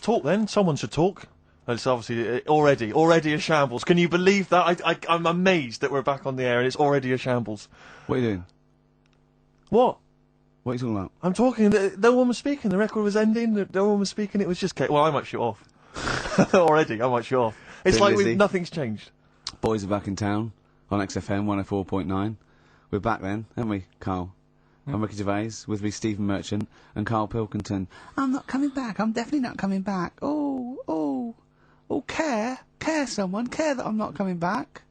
talk then. Someone should talk. It's obviously already a shambles. Can you believe that? I'm amazed that we're back on the air and it's already a shambles. What are you doing? What? What are you talking about? I'm talking. No one was speaking. The record was ending. No one was speaking. It was just. Well, I might shoot off. Already, I might shoot off. It's Been like busy. nothing's changed. Boys are back in town on XFM 104.9. We're back then, haven't we, Carl? I'm Ricky Gervais, with me Stephen Merchant and Karl Pilkington. I'm not coming back. I'm definitely not coming back. Oh, care someone, care that I'm not coming back.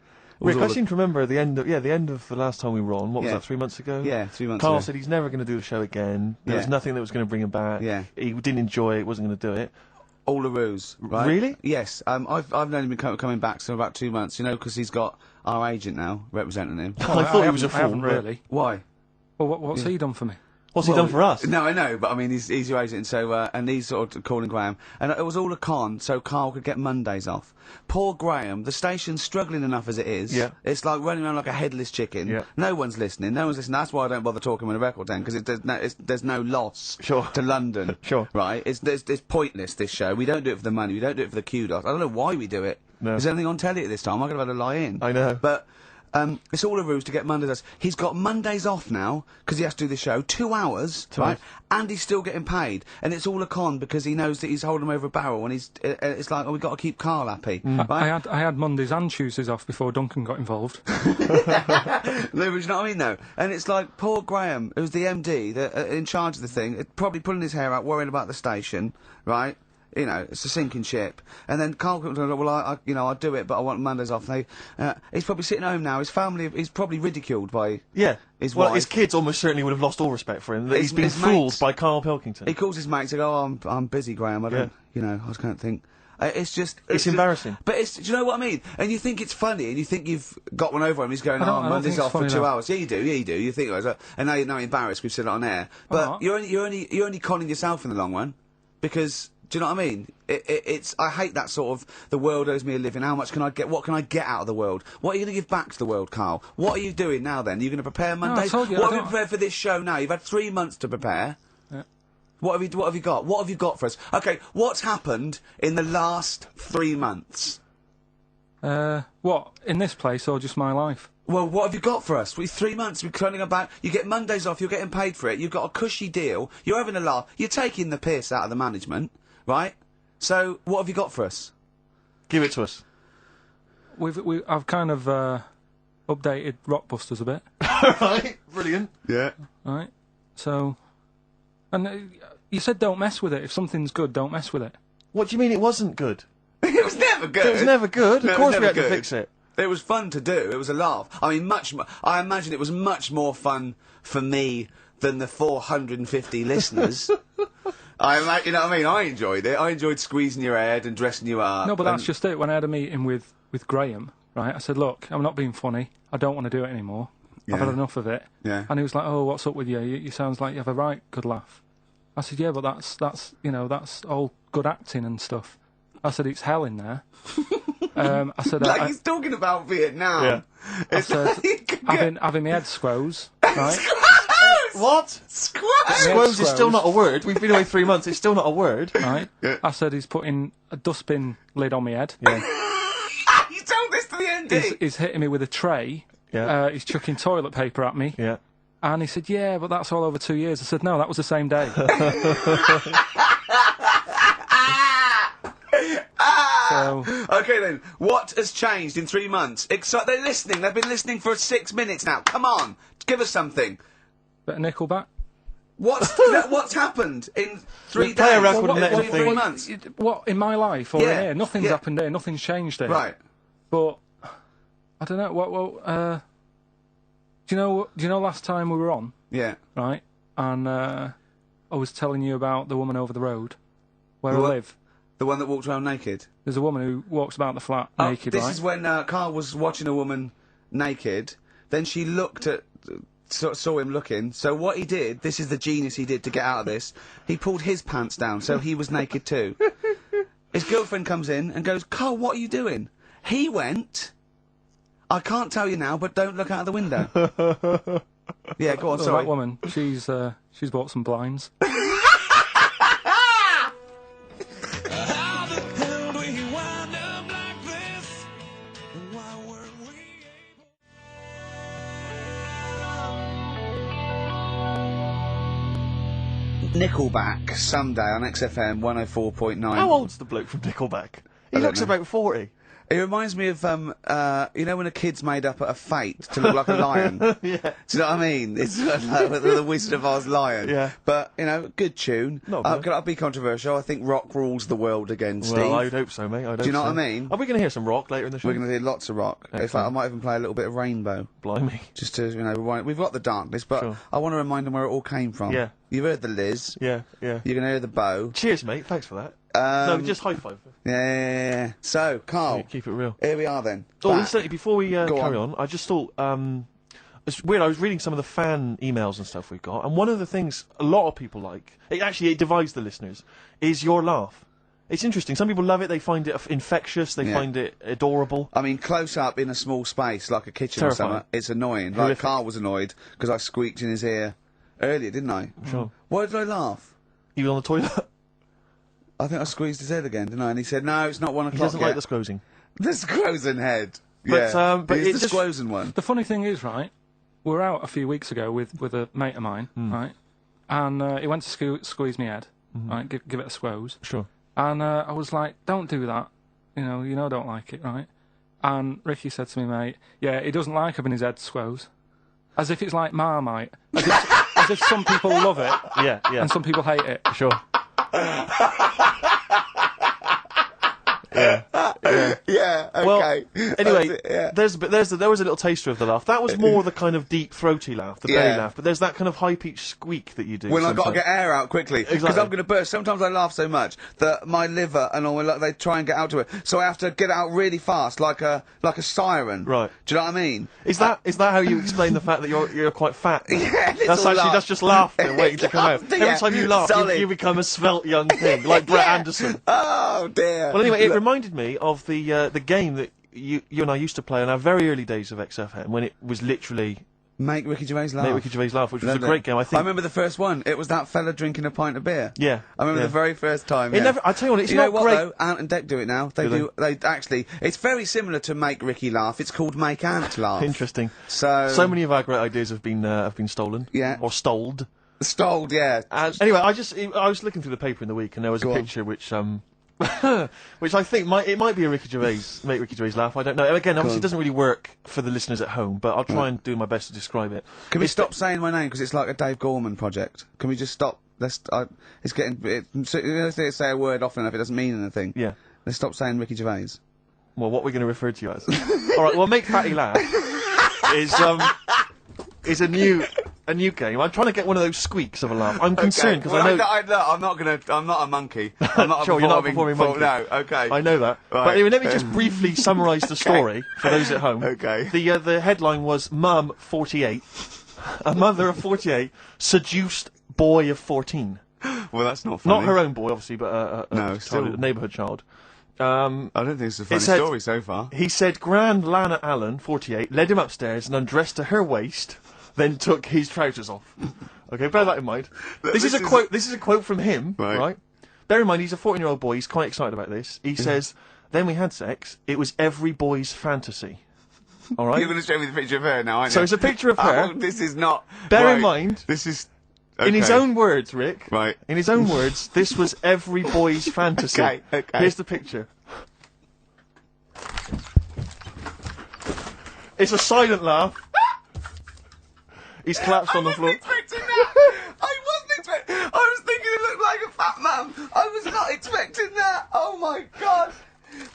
Rick, I seem to remember the end of the last time we were on. What was that? 3 months ago. Yeah, 3 months ago. Carl said he's never going to do the show again. There was nothing that was going to bring him back. Yeah. He didn't enjoy it. Wasn't going to do it. All the ruse, right? Really? Yes. I've only been coming back for about 2 months. You know, because he's got our agent now representing him. I thought he was a fool. I haven't really. Why? Well, what's he done for me? What's he done for us? No, I know, but I mean, he's your agent, so, and he's sort of calling Graham. And it was all a con, so Carl could get Mondays off. Poor Graham, the station's struggling enough as it is. Yeah. It's like running around like a headless chicken. Yeah. No one's listening. That's why I don't bother talking on a record then, because there's no loss to London. Sure. Right? It's pointless, this show. We don't do it for the money. We don't do it for the kudos. I don't know why we do it. No. Is there anything on telly at this time? I could have had a lie in. I know. But, it's all a ruse to get Mondays. He's got Mondays off now, because he has to do the show, 2 hours, right? And he's still getting paid. And it's all a con, because he knows that he's holding him over a barrel, and it's like, we've got to keep Carl happy. Right? I had Mondays and Tuesdays off before Duncan got involved. No, but you know what I mean, though? And it's like, poor Graham, who's the MD, in charge of the thing, probably pulling his hair out, worrying about the station, right? You know, it's a sinking ship. And then Carl comes along, well, I'll do it, but I want Mondays off. He's probably sitting at home now. His family, he's probably ridiculed by his wife. His kids almost certainly would have lost all respect for him. He's been fooled by Karl Pilkington. He calls his mates and goes, oh, I'm busy, Graham. I don't, I can't think. It's just... It's embarrassing. But do you know what I mean? And you think it's funny, and you think you've got one over him. He's going, Monday's off for 2 hours. Yeah, you do. You think, and now you're embarrassed. We've said it on air. But you're only conning yourself in the long run, because... Do you know what I mean? I hate that sort of, the world owes me a living, what can I get out of the world? What are you going to give back to the world, Carl? What are you doing now then? Are you going to prepare Mondays? No, I told you, what have you prepared for this show now? You've had 3 months to prepare. Yeah. What have you got? What have you got for us? Okay, what's happened in the last 3 months? What? In this place or just my life? Well, what have you got for us? 3 months, we're turning about. You get Mondays off, you're getting paid for it, you've got a cushy deal, you're having a laugh, you're taking the piss out of the management. Right? So, what have you got for us? Give it to us. I've kind of updated Rockbusters a bit. Right, brilliant. Yeah. Right. So, and you said don't mess with it. If something's good, don't mess with it. What do you mean it wasn't good? It was never good. It was never good. No, of course we had good. to fix it. It was fun to do. It was a laugh. I mean, I imagine it was much more fun for me than the 450 listeners. You know what I mean? I enjoyed it. I enjoyed squeezing your head and dressing you up. No, but that's just it. When I had a meeting with Graham, right, I said, look, I'm not being funny. I don't want to do it anymore. I've had enough of it. Yeah. And he was like, oh, what's up with you? You sounds like you have a right good laugh. I said, yeah, but that's that's all good acting and stuff. I said, it's hell in there. I said, like he's talking about Vietnam. Yeah. I said, having my head squoze, right? What? Squoze is still not a word. We've been away 3 months. It's still not a word. Right. Yeah. I said he's putting a dustbin lid on my head. Yeah. You told this to the MD. He's hitting me with a tray. Yeah. He's chucking toilet paper at me. Yeah. And he said, yeah, but that's all over 2 years. I said, no, that was the same day. So, okay then, what has changed in 3 months? They're listening. They've been listening for 6 minutes now. Come on, give us something. bit of Nickelback. What's happened in 3 days? Play a record Well, and let him 3 think. months. What, in my life or in here? Nothing's happened here. Nothing's changed here. Right. But I don't know. Do you know last time we were on? Yeah. Right. And I was telling you about the woman over the road where I live. The one that walked around naked? There's a woman who walks about the flat naked, This right? is when Carl was watching a woman naked, then she looked at... saw him looking, so what he did, this is the genius he did to get out of this, he pulled his pants down, so he was naked too. His girlfriend comes in and goes, Carl, what are you doing? He went, I can't tell you now, but don't look out of the window. Yeah, go on, sorry. That woman, she's bought some blinds. Nickelback, Sunday on XFM 104.9. How old's the bloke from Nickelback? He looks about 40. It reminds me of, you know when a kid's made up a fate to look like a lion? Yeah. Do you know what I mean? It's like the Wizard of Oz lion. Yeah. But, you know, good tune. Not bad. I'll be controversial. I think rock rules the world again, Steve. Well, I'd hope so, mate. Do you know what I mean? Are we going to hear some rock later in the show? We're going to hear lots of rock. In fact, I might even play a little bit of Rainbow. Blimey. Just to, you know, we've got the darkness, but Sure. I want to remind them where it all came from. Yeah. You've heard the Liz. Yeah, yeah. You're going to hear the Bow. Cheers, mate. Thanks for that. No, just high five. Yeah. So, Carl. Keep it real. Here we are then. Oh, Back. incidentally, before we carry on. on, I just thought, it's weird, I was reading some of the fan emails and stuff we've got, and one of the things a lot of people like, it divides the listeners, is your laugh. It's interesting. Some people love it, they find it infectious, they find it adorable. I mean, close up in a small space, like a kitchen Terrifying. or something, it's annoying. Horrific. Like, Carl was annoyed because I squeaked in his ear earlier, didn't I? Sure. Why did I laugh? He was on the toilet. I think I squeezed his head again, didn't I? And he said, no, it's not 1 o'clock He doesn't yet. like the squozing. The squozen head. But, Yeah. but It's it the just- squozen one. The funny thing is, right, we were out a few weeks ago with a mate of mine, right, and he went to squeeze me head, right, give it a squoze, Sure. and I was like, don't do that, you know, I don't like it, right, and Ricky said to me, mate, yeah, he doesn't like having his head squoze, as if it's like Marmite, as if some people love it, Yeah, yeah. and some people hate it. Sure. Yeah, okay. Well, anyway, That's it, yeah. there was a little taster of the laugh. That was more the kind of deep, throaty laugh, the belly Yeah. laugh. But there's that kind of high-pitched squeak that you do. When I've got to sometimes. get air out quickly, because Exactly. I'm going to burst. Sometimes I laugh so much that my liver and all they try and get out to it, so I have to get it out really fast, like a siren. Right. Do you know what I mean? Is that how you explain the fact that you're quite fat? Yeah, That's just laughter waiting to come out. Yeah, Every time you laugh, solid. you become a svelte young thing, like Brett Anderson. Oh dear. Well, anyway, it reminded me of the game that you and I used to play in our very early days of XFM, when it was literally Make Ricky Gervais laugh. Make Ricky Gervais Laugh, which was a Lovely. great game. I think. I remember the first one. It was that fella drinking a pint of beer. Yeah. I remember yeah. the very first time. It yeah. never. I tell you what, it's You not know what great. though? Ant and Dec do it now. They Do do. They actually. It's very similar to Make Ricky Laugh. It's called Make Ant Laugh. Interesting. So many of our great ideas have been stolen. Yeah. Or stoled. Stoled, yeah. And anyway, I was looking through the paper in the week, and there was Go a on. picture which which I think might be a Ricky Gervais Make Ricky Gervais Laugh. I don't know. Again, obviously, on. it doesn't really work for the listeners at home, but I'll try and do my best to describe it. Can we stop saying my name because it's like a Dave Gorman project? Can we just stop? It's getting. They say a word often enough, it doesn't mean anything. Yeah. Let's stop saying Ricky Gervais. Well, what we're going to refer to you as? All right. Well, Make Fatty Laugh is a new game. I'm trying to get one of those squeaks of a laugh. I'm concerned because I know. I'm not a monkey. I'm not Sure, you're not a performing monkey. No, okay. I know that. But Right. anyway, let me just briefly summarise the story for those at home. Okay. The headline was Mum 48, a mother of 48, seduced boy of 14. Well, that's not funny. Not her own boy, obviously, but No, still. a neighbourhood child. I don't think it's a funny said- story so far. He said Grand Lana Allen, 48, led him upstairs and undressed to her waist, then took his trousers off. Okay, bear that in mind. This is a quote. This is a quote from him, right? Bear in mind, he's a 14-year-old boy. He's quite excited about this. He says, "Then we had sex. It was every boy's fantasy." All right. You're going to show me the picture of her now, aren't you? So it's a picture of her. Oh, this is not. Bear in right. mind, This is. in his okay. own words, Rick. Right. In his own words, this was every boy's fantasy. Okay. Here's the picture. It's a silent laugh. He's collapsed on the floor. Expecting that. I wasn't expecting. I was thinking it looked like a fat man. I was not expecting that. Oh my god.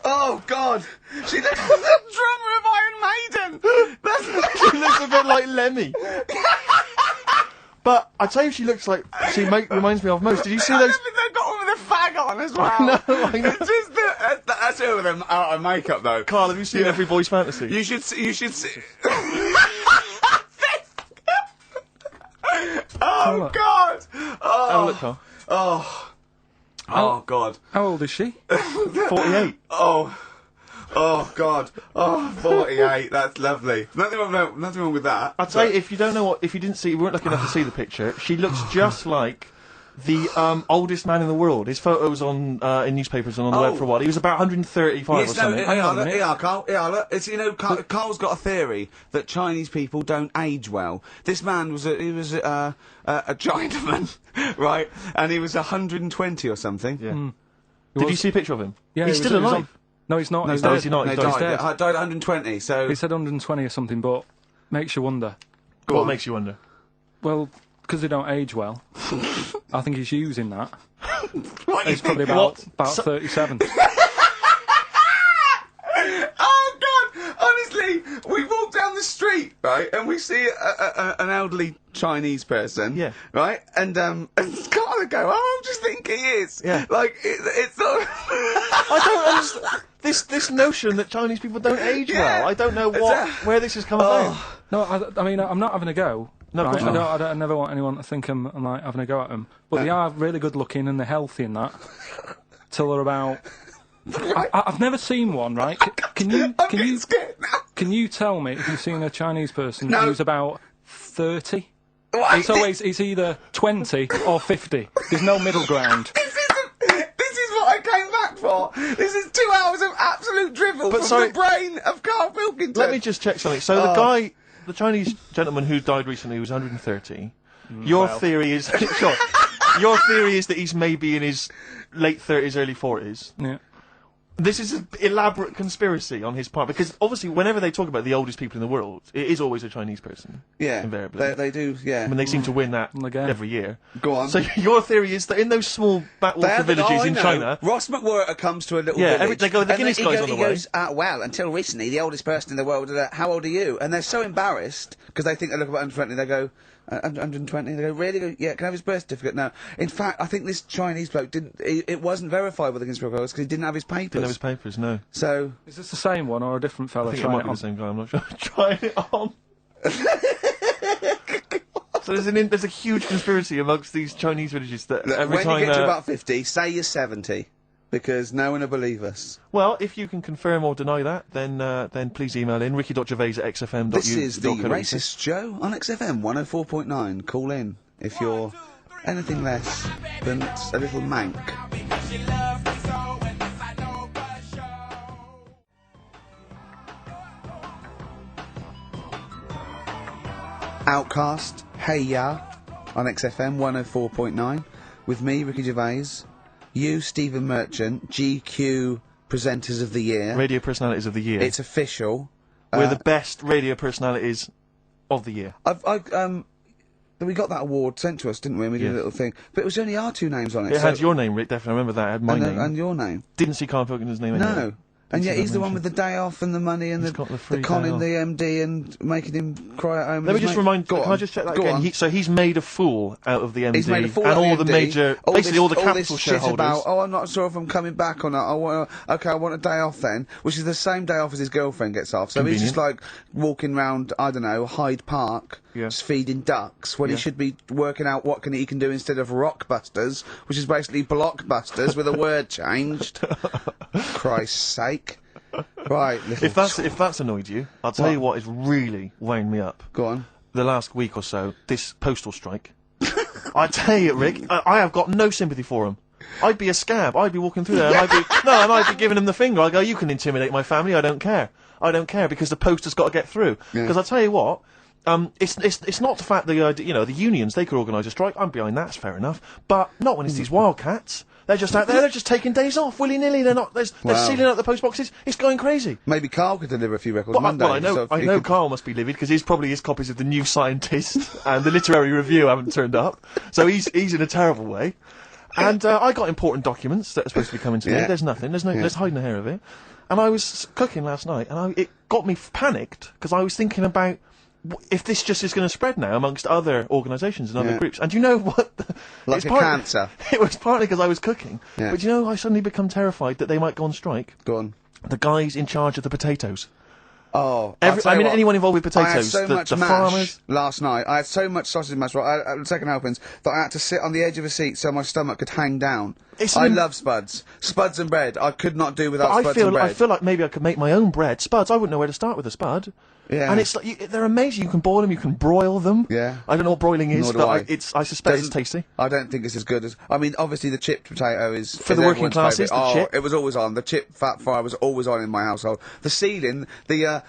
Oh god. She looks like the drummer of Iron Maiden. That's She looks a bit like Lemmy. But I tell you, she looks like reminds me of most. Did you see I those? don't think they've got one with a fag on as well. No, I know. It's just that's her with them out of makeup though. Carl, have you seen Every Boy's Fantasy? You should see. Oh god! Have a Oh, look, Carl. oh god! How old is she? 48. Oh god! Oh, 48. That's lovely. Nothing wrong with that. I'll tell you, if you don't know if you didn't see, you weren't lucky enough to see the picture, she looks just like the oldest man in the world. His photos in newspapers and on the web for a while. He was about 135 or something. Carl. Yeah, look, it's, Carl's got a theory that Chinese people don't age well. This man was a Chinaman, right? And he was 120 or something. Yeah. Did you see a picture of him? Yeah, he's still alive. No, he's not. No, he's dead. He's not. No, He's dead. Died at 120. So he said 120 or something, but makes you wonder. What makes you wonder? Well, because they don't age well. I think he's using that. What He's probably about 37. Oh God! Honestly, we walk down the street, right, and we see an elderly Chinese person, Yeah. right, and it's kind of go, oh, I'm just thinking he is, Yeah. like it's not. I don't understand this notion that Chinese people don't age well. I don't know where this has come about. No, I mean, I'm not having a go. No, of right? course not. I never want anyone to think I'm like having a go at them. But they are really good looking and they're healthy and that. Till they're about. I've never seen one, right? Can you tell me if you've seen a Chinese person who's about 30? It's either 20 or 50. There's no middle ground. This is what I came back for. This is 2 hours of absolute drivel from the brain of Karl Pilkington. Let me just check something. So the Chinese gentleman who died recently was 130. Your theory is sure. Your theory is that he's maybe in his late 30s, early 40s. Yeah. This is an elaborate conspiracy on his part, because obviously whenever they talk about the oldest people in the world, it is always a Chinese person. Yeah, invariably. they do, yeah. I mean, they seem to win that every year. Go on. So your theory is that in those small backwater villages in China... Ross McWhirter comes to a little village. They go, the Guinness guy's on the way. He goes, well, until recently, the oldest person in the world, how old are you? And they're so embarrassed, because they think they look about 120, they go... 120. They go, really? They go, yeah, can I have his birth certificate? No. In fact, I think this Chinese bloke didn't. It wasn't verified with the conspiracy because he didn't have his papers. Didn't have his papers, no. So is this the same one or a different fella? I think it might be the same guy. I'm not sure. Trying it on. So there's a huge conspiracy amongst these Chinese villages that every time when you get to about 50, say you're 70. Because no one will believe us. Well, if you can confirm or deny that, then please email in ricky.gervais@xfm.uk. This is the Racist Joe on XFM 104.9. Call in if you're anything less than a little mank. Outcast, Hey Ya, on XFM 104.9, with me, Ricky Gervais. You, Stephen Merchant, GQ Presenters of the Year. Radio Personalities of the Year. It's official. We're the best radio personalities of the year. We got that award sent to us, didn't we? And we did a little thing. But it was only our two names on it. It had your name, Rick, definitely. I remember that. It had my name. And your name. Didn't see Karl Pilkington's name anyway. No. And yet he's the one with the day off and the money and the conning the MD and making him cry at home. Let me just remind. Can I just check that again? So he's made a fool out of the MD. He's made a fool and out all of the MD, major, basically all the capital shit shareholders. About, I'm not sure if I'm coming back or not. I want a day off then, which is the same day off as his girlfriend gets off. So Convenient. he's just like walking round, I don't know, Hyde Park, just feeding ducks when he should be working out what he can do instead of Rockbusters, which is basically Blockbusters with a word changed. Christ's sake. Right, if that's annoyed you, I'll tell you what is really wound me up. Go on. The last week or so, this postal strike. I tell you, Rick, I have got no sympathy for him. I'd be a scab. I'd be walking through there, and I'd be giving him the finger. I go, you can intimidate my family. I don't care. I don't care because the post has got to get through. Because I tell you what. It's not the fact that the unions, they could organise a strike. I'm behind that. It's fair enough, but not when it's these wildcats. They're just out there. They're just taking days off willy nilly. They're not. They're sealing up the post boxes. It's going crazy. Maybe Carl could deliver a few records Monday. Well, I know Carl must be livid because his copies of the New Scientist and the Literary Review haven't turned up. So he's in a terrible way. And I got important documents that are supposed to be coming to me. There's nothing. There's hiding a hair of it. And I was cooking last night, and it got me panicked because I was thinking about. If this just is going to spread now amongst other organisations and other groups. And you know what? Like cancer. It was partly because I was cooking. Yeah. But you know, I suddenly become terrified that they might go on strike. Go on. The guys in charge of the potatoes. Oh, anyone involved with potatoes, I had so much the mash farmers. last night. I had so much sausage mash, the second helpings, that I had to sit on the edge of a seat so my stomach could hang down. I love spuds. Spuds and bread. I could not do without spuds and bread. I feel like maybe I could make my own bread. Spuds, I wouldn't know where to start with a spud. Yeah. And it's like, they're amazing. You can boil them, you can broil them. Yeah. I don't know what broiling is, Nor do but I suspect it's tasty. I don't think it's as good as... I mean, obviously the chipped potato is... For the working classes, the chip. It was always on. The chip fat fire was always on in my household. The ceiling, the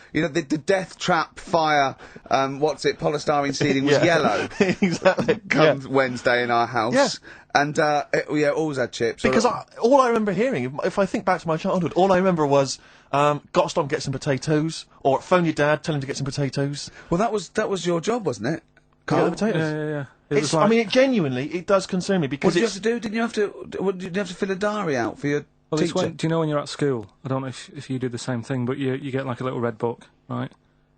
death trap fire, polystyrene ceiling was yellow. Exactly. Comes Wednesday in our house. Yeah. And, always had chips. Because all I remember hearing, if I think back to my childhood, all I remember was, gotta stop and get some potatoes, or phone your dad, tell him to get some potatoes. Well, that was your job, wasn't it? Carl? The potatoes. Yeah. I mean, it does concern me, because what did you have to do? Didn't you have to fill a diary out for your teacher? Do you know when you're at school, I don't know if you do the same thing, but you get like a little red book, right?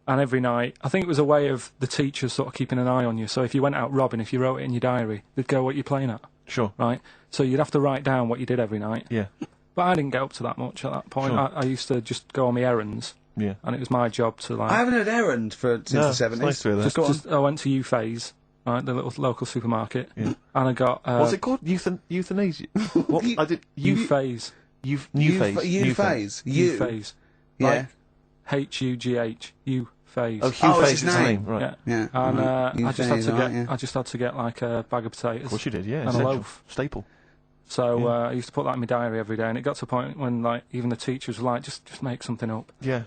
And every night, I think it was a way of the teachers sort of keeping an eye on you. So if you went out robbing, if you wrote it in your diary, they'd go, what you're playing at. Sure. Right? So you'd have to write down what you did every night. Yeah. But I didn't get up to that much at that point. Sure. I used to just go on my errands. Yeah. And it was my job to, like... I haven't heard errand since the 70s. It's nice to hear that. I went to Gervais, right, the little local supermarket. Yeah. And I got... What's it called? Euthanasia? What? I did... Gervais. New phase. Gervais. Yeah. H-U-G-H. Gervais. Oh, Hugh it's Face his is his name. name, right. Yeah. And I just had to yeah. get like a bag of potatoes. Of course you did, yeah. And essential. a loaf. Staple. So I used to put that in my diary every day, and it got to a point when, like, even the teachers were like, just make something up. Yeah.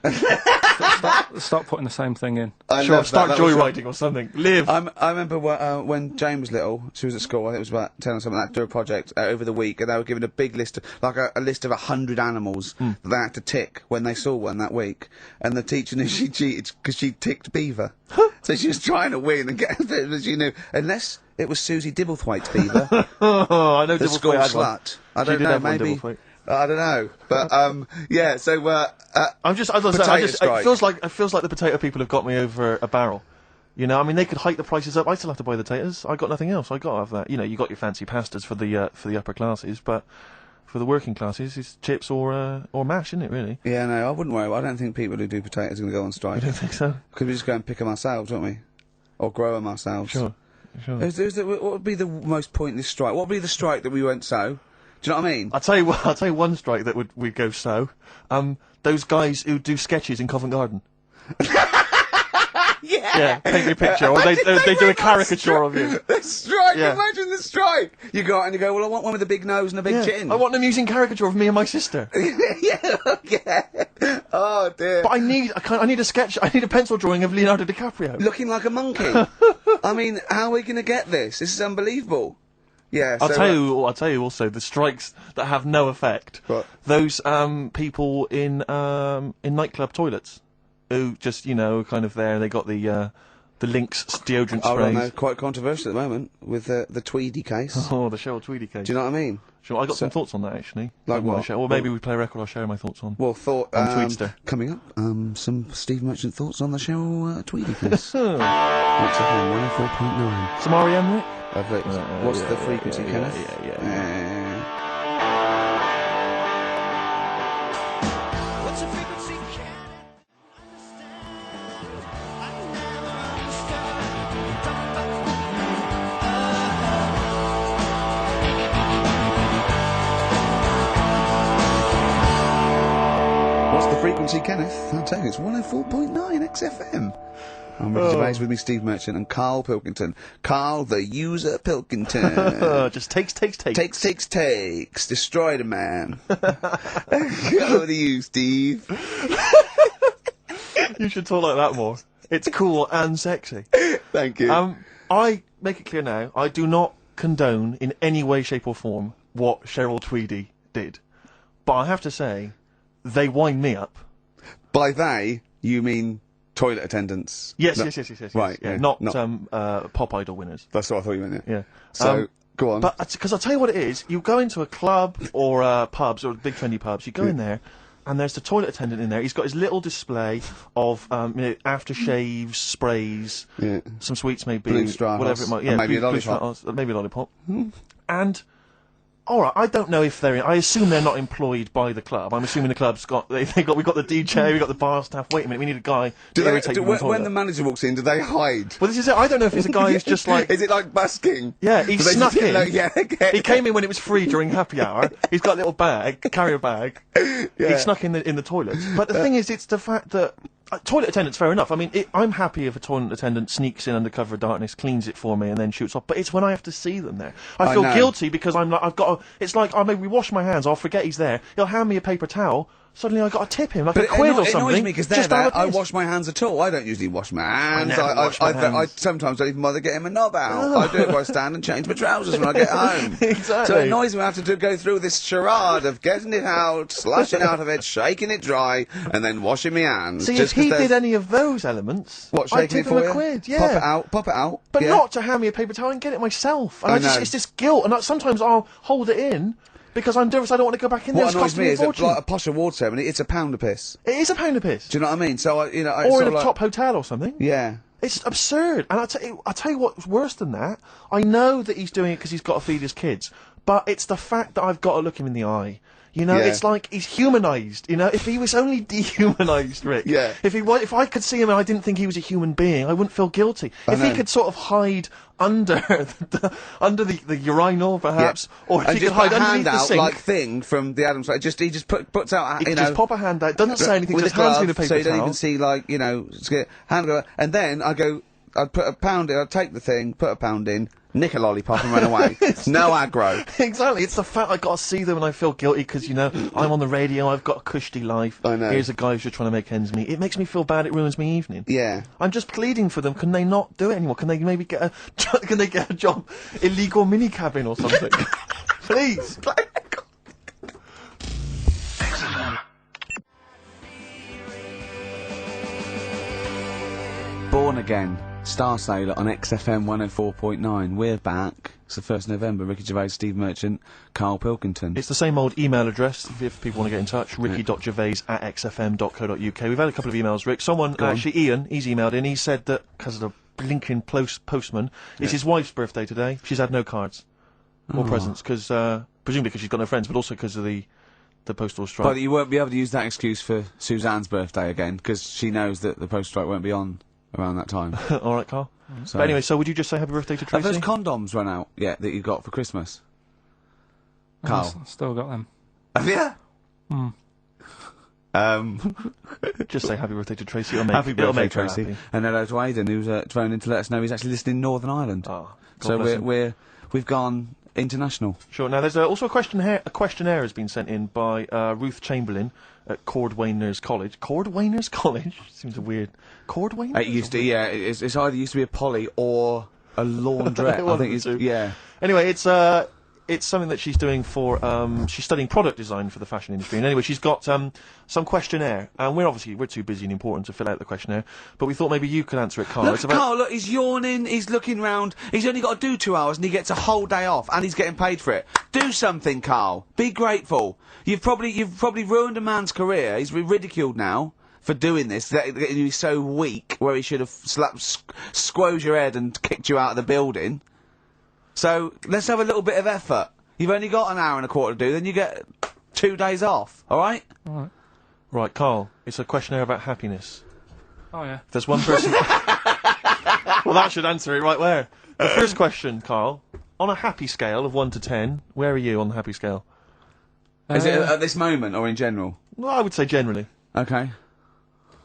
Stop putting the same thing in. Sure, start joyriding or something. Live. I remember when Jane was little, she was at school, I think it was about 10 or something, like that, do a project over the week, and they were given a big list, a list of 100 animals that they had to tick when they saw one that week. And the teacher knew she cheated because she ticked beaver. So she was trying to win and get a bit, but she knew, unless it was Susie Dibblethwaite's beaver. Oh, I know the school slut. I don't know, maybe. I don't know, but yeah. So I'm just. It feels like the potato people have got me over a barrel. You know, I mean, they could hike the prices up. I still have to buy the potatoes. I got nothing else. I got to have that. You know, you got your fancy pastas for the upper classes, but for the working classes, it's chips or mash, isn't it? Really? Yeah, no, I wouldn't worry. I don't think people who do potatoes are going to go on strike. You don't think so? Because we just go and pick them ourselves, don't we? Or grow them ourselves. Sure. What would be the most pointless strike? What would be the strike that we went so? Do you know what I mean? I'll tell you one strike that would go so. Those guys who do sketches in Covent Garden. Yeah, paint your picture, or they do a caricature of you. The strike, Yeah. imagine the strike! You go out and you go, well, I want one with a big nose and a big chin. I want an amusing caricature of me and my sister. yeah. Oh, dear. But I need a sketch, I need a pencil drawing of Leonardo DiCaprio. Looking like a monkey. I mean, how are we going to get this? This is unbelievable. Yeah, I'll tell you also, the strikes that have no effect. What? Those people in nightclub toilets. Who just, you know, kind of there, they got the Lynx deodorant sprays. I don't know, quite controversial at the moment, with the Tweedy case. Oh, the Cheryl Tweedy case. Do you know what I mean? Sure, I got some thoughts on that, actually. Like what? Or maybe we play a record, I'll share my thoughts on. Well, on Tweedster. Coming up, some Steve Merchant thoughts on the Cheryl Tweedy case. What's FM 104.9. Some R.E.M., Rick? What's the frequency, Kenneth? Yeah. Frequency, Kenneth. I'll tell you, it's 104.9 XFM. I'm Ricky Gervais, with me, Steve Merchant and Karl Pilkington. Karl, the user Pilkington. Just takes. Takes. Destroyed a man. Go to you, Steve. You should talk like that more. It's cool and sexy. Thank you. I make it clear now, I do not condone in any way, shape or form what Cheryl Tweedy did. But I have to say, they wind me up. By they, you mean toilet attendants? Yes. Right, yeah. yeah, Not not- Pop Idol winners. That's what I thought you meant, Yeah. So, go on. But, because I'll tell you what it is, you go into a club or pubs, or big trendy pubs, you go in there, and there's the toilet attendant in there. He's got his little display of aftershaves, sprays, some sweets maybe, Blue Stratos, whatever it might, and maybe a Blue lollipop. Stratos, maybe a lollipop. And all right, I don't know if I assume they're not employed by the club. I'm assuming the club's we've got the DJ, we've got the bar staff. Wait a minute, we need a guy to irritate people on the toilet. When the manager walks in, do they hide? Well, this is it. I don't know if it's a guy who's just like... Is it like busking? Yeah, he snuck in. Okay. He came in when it was free during happy hour. He's got a little carrier bag. Yeah. He snuck in the toilets. But the thing is, it's the fact that... toilet attendants, fair enough. I mean, I'm happy if a toilet attendant sneaks in under cover of darkness, cleans it for me, and then shoots off. But it's when I have to see them there. I feel guilty because it's like, I maybe wash my hands, I'll forget he's there. He'll hand me a paper towel. Suddenly I've got to tip him like a quid or something. It annoys me because I wash my hands at all. I don't usually wash my hands. I sometimes don't even bother getting my knob out. I do it where I stand and change my trousers when I get home. Exactly. So it annoys me I have to go through this charade of getting it out, slushing out of it, shaking it dry, and then washing my hands. See, if he did any of those elements, I'd tip him a quid, yeah. Pop it out. But not to hand me a paper towel and get it myself. And it's this guilt, and sometimes I'll hold it in, because I'm nervous I don't want to go back in there. What annoys me is that, like a posh award ceremony, it's £1 a piss. It is £1 a piss. Do you know what I mean? So, or in a top hotel or something. Yeah. It's absurd. And I'll tell you what's worse than that. I know that he's doing it because he's got to feed his kids. But it's the fact that I've got to look him in the eye. You know, it's like he's humanised. You know, if he was only dehumanised, Rick. Yeah. If I could see him and I didn't think he was a human being, I wouldn't feel guilty. If he could sort of hide under the urinal, perhaps, or if he could hide underneath the sink, like thing from the Adams side. He just puts out. He just pop a hand out. Doesn't say anything. With just a glove, hands me the paper so you don't towel. even see hand go, and then I'd put £1 in. I'd take the thing, put £1 in. Nick a lollipop and run away. No aggro. Exactly. It's the fact I got to see them and I feel guilty because, you know, I'm on the radio, I've got a cushy life. I know. Here's a guy who's just trying to make ends meet. It makes me feel bad, it ruins my evening. Yeah. I'm just pleading for them. Can they not do it anymore? Can they maybe get a job, illegal mini cabin or something? Please. Born Again. Star Sailor on XFM 104.9. We're back. It's the 1st of November. Ricky Gervais, Steve Merchant, Karl Pilkington. It's the same old email address if people want to get in touch. ricky.gervais@xfm.co.uk. We've had a couple of emails, Rick. Someone, actually Ian, he's emailed in. He said that because of the blinking postman, it's his wife's birthday today. She's had no cards or presents because presumably because she's got no friends, but also because of the postal strike. But you won't be able to use that excuse for Suzanne's birthday again because she knows that the postal strike won't be on around that time. All right, Carl. But anyway, so would you just say happy birthday to Tracy? Have those condoms run out yet that you got for Christmas? Carl? I've still got them. Have you? Just say happy birthday to Tracy. Happy birthday, Tracy. Happy. And hello to Aidan, who's phoned in to let us know he's actually listening in Northern Ireland. Oh, so we've gone international. Sure. Now, there's also a questionnaire has been sent in by Ruth Chamberlain at Cordwainers College. Cordwainers College? Seems a weird... Cordwainers? It used to, yeah. It's either used to be a poly or a laundrette. I think it's... Yeah. Anyway, it's something that she's doing for... she's studying product design for the fashion industry. And anyway, she's got some questionnaire. And we're too busy and important to fill out the questionnaire. But we thought maybe you could answer it, Carl. Look, Carl, look, he's yawning, he's looking round. He's only got to do 2 hours and he gets a whole day off. And he's getting paid for it. Do something, Carl. Be grateful. You've probably ruined a man's career. He's ridiculed now for doing this. That he's so weak, where he should have squoze your head and kicked you out of the building. So, let's have a little bit of effort. You've only got an hour and a quarter to do, then you get 2 days off, alright? Alright. Right, Carl, it's a questionnaire about happiness. Oh, yeah. If there's one person... Well, that should answer it right where. The first question, Carl, on a happy scale of 1 to 10, where are you on the happy scale? Is it at this moment, or in general? Well, I would say generally. Okay.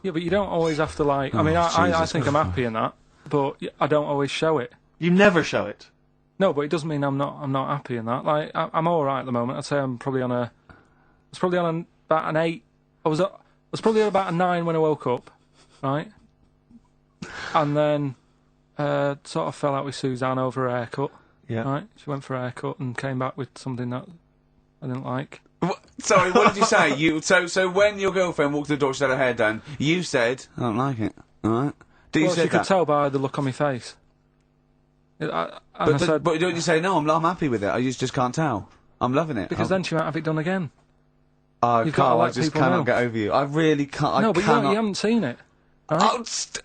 Yeah, but you don't always have to, like... I mean, I think I'm happy in that, but I don't always show it. You never show it? No, but it doesn't mean I'm not happy in that. Like, I'm alright at the moment. I'd say I'm probably on a... I was probably on about an 8. I was probably on about a 9 when I woke up, right? And then, sort of fell out with Suzanne over her haircut. Yeah. Right? She went for a haircut and came back with something that I didn't like. Sorry, what did you say? So when your girlfriend walked to the door, she had her hair done, you said, I don't like it, alright? She could tell by the look on my face. But don't you say, no, I'm happy with it, I just can't tell. I'm loving it. Because then she might have it done again. Oh, Carl, I just cannot get over you. I really can't. No, but you haven't seen it. Right?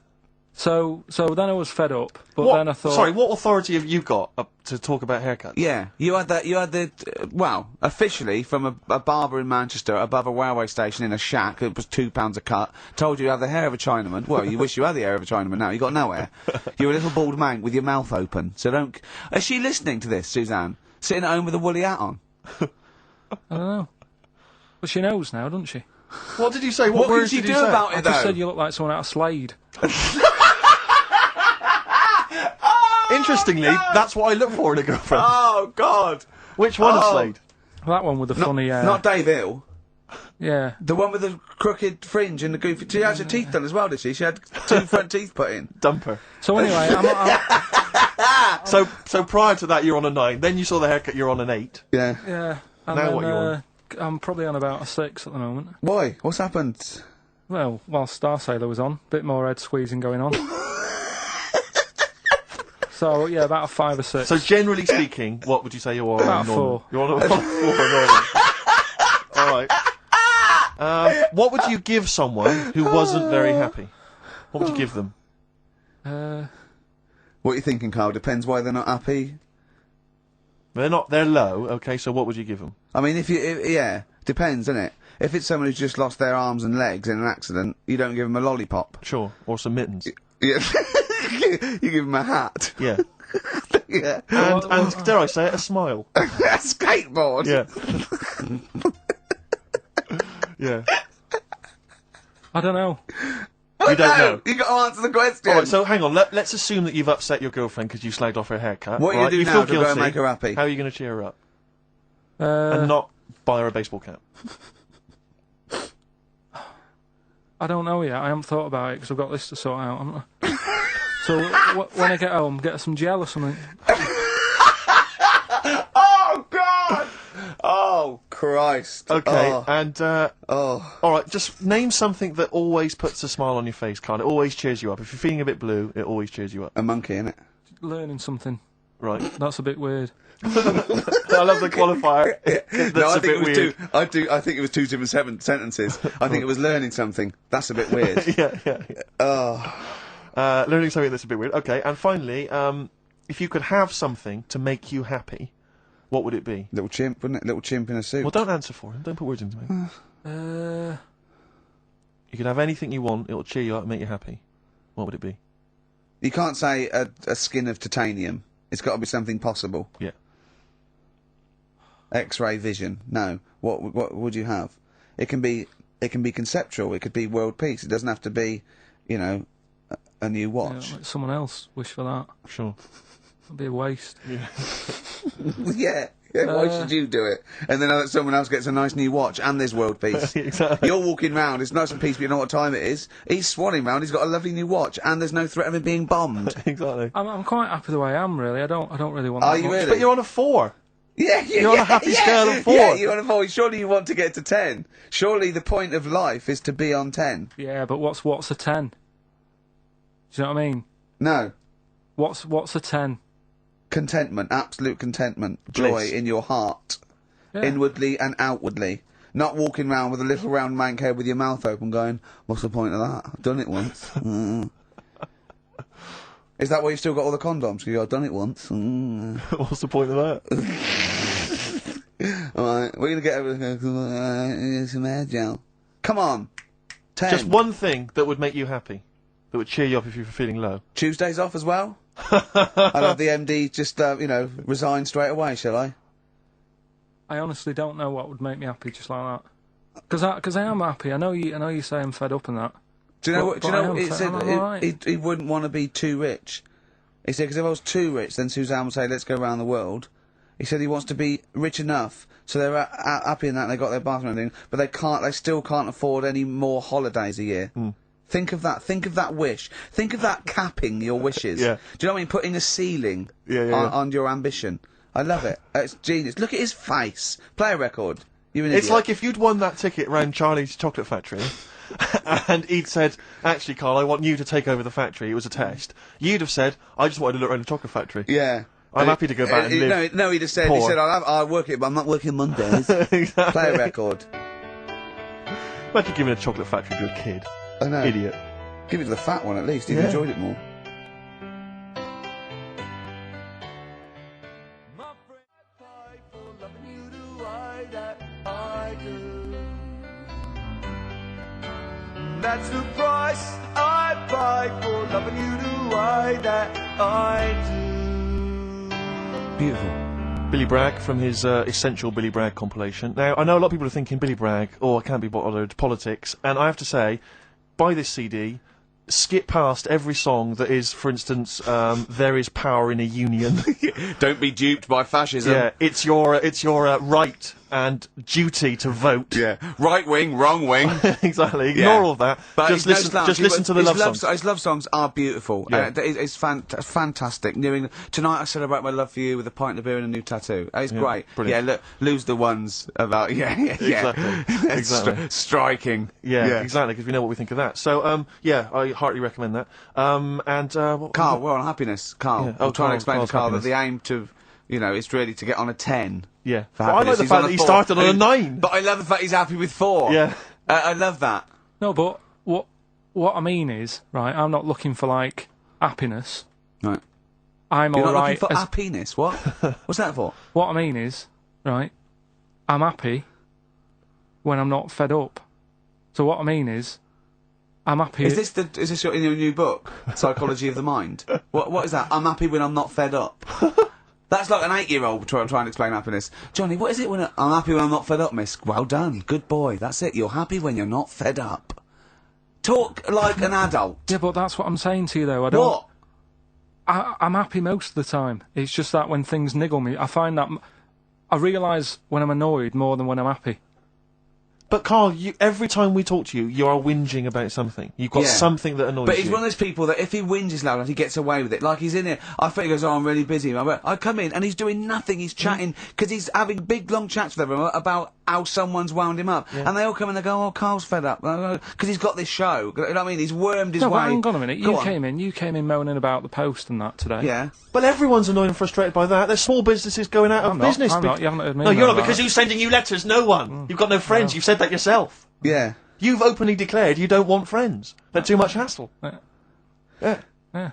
So then I was fed up, but What, then I thought... Sorry, what authority have you got to talk about haircuts? Yeah, you had the, well, officially from a barber in Manchester above a railway station in a shack, it was £2 a cut, told you have the hair of a Chinaman. Well, you wish you had the hair of a Chinaman now, you got no hair. You're a little bald man with your mouth open, so don't... Is she listening to this, Suzanne? Sitting at home with a woolly hat on? I don't know. But she knows now, doesn't she? What did you say? What words did she did you do say? about it, I though? just said you look like someone out of Slade. Interestingly, that's what I look for in a girlfriend. Oh, God! Which one of Slade? That one with the funny... Not Dave Hill. Yeah. The one with the crooked fringe and the goofy... She had her teeth done as well, did she? She had 2 front teeth put in. Dumper. So anyway, So prior to that, you're on a 9. Then you saw the haircut, you're on an 8. Yeah. Yeah. And Now then, what you on? I'm probably on about a 6 at the moment. Why? What's happened? Well, while Star Sailor was on, bit more head squeezing going on. So, yeah, about a 5 or 6. So generally speaking, what would you say you're on? About a normal? 4. You're on a 4 normal. Alright. What would you give someone who wasn't very happy? What would you give them? What are you thinking, Carl? Depends why they're not happy. They're low, okay, so what would you give them? I mean, yeah, depends, innit? If it's someone who's just lost their arms and legs in an accident, you don't give them a lollipop. Sure, or some mittens. Yeah. You give them a hat. Yeah. Yeah. And dare I say it, a smile. A skateboard. Yeah. Yeah. I don't know. You don't know. You got to answer the question. Alright, so hang on, let's assume that you've upset your girlfriend because you slagged off her haircut. What are you right? gonna do feel now to go and guilty. make her happy? How are you going to cheer her up? And not buy her a baseball cap. I don't know yet. I haven't thought about it because I've got this to sort out. Haven't I? So when I get home, get her some gel or something. Oh, God! Oh, Christ. Okay, Oh. and, alright, just name something that always puts a smile on your face, Carl. It always cheers you up. If you're feeling a bit blue, it always cheers you up. A monkey, innit? Learning something. Right. That's a bit weird. I love the qualifier. That's No, I a think bit it was weird. I think it was 2 different sentences. I think it was learning something. That's a bit weird. Yeah. Oh. Learning something that's a bit weird. Okay, and finally, if you could have something to make you happy, what would it be? Little chimp, wouldn't it? Little chimp in a suit. Well, don't answer for him. Don't put words into me. You could have anything you want. It'll cheer you up and make you happy. What would it be? You can't say a skin of titanium. It's got to be something possible. Yeah. X-ray vision. No. What would you have? It can be conceptual. It could be world peace. It doesn't have to be, you know, a new watch. Yeah, let someone else wish for that. Sure. That'd be a waste. Yeah. Why should you do it? And then someone else gets a nice new watch and there's world peace. Exactly. You're walking round, it's nice and peaceful, you know what time it is. He's swanning round, he's got a lovely new watch and there's no threat of him being bombed. Exactly. I'm quite happy the way I am, really. I don't really want Are that you much. really? But you're on a 4. Yeah, You're on a happy scale of 4. Yeah, you're on a 4. Surely you want to get to 10. Surely the point of life is to be on 10. Yeah, but what's a 10? Do you know what I mean? No. What's a 10? Contentment, absolute contentment, joy Bliss. in your heart, Yeah. inwardly and outwardly. Not walking round with a little round mank head with your mouth open going, what's the point of that? I've done it once. Is that why you've still got all the condoms? You go, I've done it once. What's the point of that? Alright, we're going to get some hair gel. Come on. 10. Just one thing that would make you happy. That would cheer you up if you were feeling low. Tuesdays off as well? I'll have the MD just, you know, resign straight away, shall I? I honestly don't know what would make me happy just like that. Because I am happy. I know you say I'm fed up and that. Do you know But- what? Do you but I know am what he fed- said? I'm alright. He wouldn't want to be too rich. He said because if I was too rich, then Suzanne would say, "Let's go around the world." He said he wants to be rich enough so they're happy in that and they got their bathroom and everything, but they still can't afford any more holidays a year. Think of that. Think of that wish. Think of that capping your wishes. Yeah. Do you know what I mean? Putting a ceiling Yeah. on your ambition. I love it. It's genius. Look at his face. Play a record. You're an It's idiot. like if you'd won that ticket round Charlie's Chocolate Factory, and he'd said, actually, Carl, I want you to take over the factory. It was a test. You'd have said, I just wanted to look around the chocolate factory. Yeah. I'm happy to go back and live. No, he'd have said, poor. I'll work it, but I'm not working Mondays. Exactly. Play a record. Imagine giving a chocolate factory to a kid. I know. Idiot. Give it to the fat one at least. He enjoyed it more. That's the price I pay for loving you the way that I do. Beautiful. Billy Bragg from his Essential Billy Bragg compilation. Now, I know a lot of people are thinking Billy Bragg, I can't be bothered, politics, and I have to say, buy this CD, skip past every song that is, for instance, There Is Power in a Union. Don't be duped by fascism. Yeah, it's your right and duty to vote. Yeah. Right wing, wrong wing. Exactly. Ignore all that. But just listen to the love songs. His love songs are beautiful. Yeah. It's fantastic. Tonight I celebrate my love for you with a pint of beer and a new tattoo. It's great. Brilliant. Yeah, lose the ones about... Exactly. Striking. Yeah, exactly, because we know what we think of that. So, I heartily recommend that. Carl, we're on happiness. Carl. Yeah. I'm trying to explain Carl's to Carl happiness. that the aim to... is really to get on a 10. Yeah. For But I like happiness. the He's fact on that he 4. started on a 9. But I love the fact he's happy with 4. Yeah. I love that. No, but what I mean is, right, I'm not looking for, like, happiness. Right. I'm You're not alright. looking for happiness. What? What's that for? What I mean is, right, I'm happy when I'm not fed up. So what I mean is, I'm happy... Is this in your new book, Psychology of the Mind? What is that? I'm happy when I'm not fed up. That's like an 8-year-old trying to explain happiness. Johnny, what is it when I'm happy when I'm not fed up, miss? Well done. Good boy. That's it. You're happy when you're not fed up. Talk like an adult. Yeah, but that's what I'm saying to you, though. I don't... What? I'm happy most of the time. It's just that when things niggle me, I find that... I realise when I'm annoyed more than when I'm happy. But Carl, every time we talk to you, you are whinging about something. You've got something that annoys you. But he's one of those people that if he whinges loud enough, he gets away with it. Like he's in here, I think he goes, I'm really busy. I come in and he's doing nothing. He's chatting because he's having big long chats with everyone about how someone's wound him up. Yeah. And they all come in and they go, oh, Carl's fed up because he's got this show. You know what I mean? He's wormed his way. But hang on a minute. You came in moaning about the Post and that today. Yeah. But everyone's annoyed and frustrated by that. There's small businesses going out of business. I'm not. You haven't heard me. No, you're not, because who's sending you letters? No one. You've got no friends. You've said that yourself. Yeah. You've openly declared you don't want friends. They're too much hassle. Yeah. Yeah.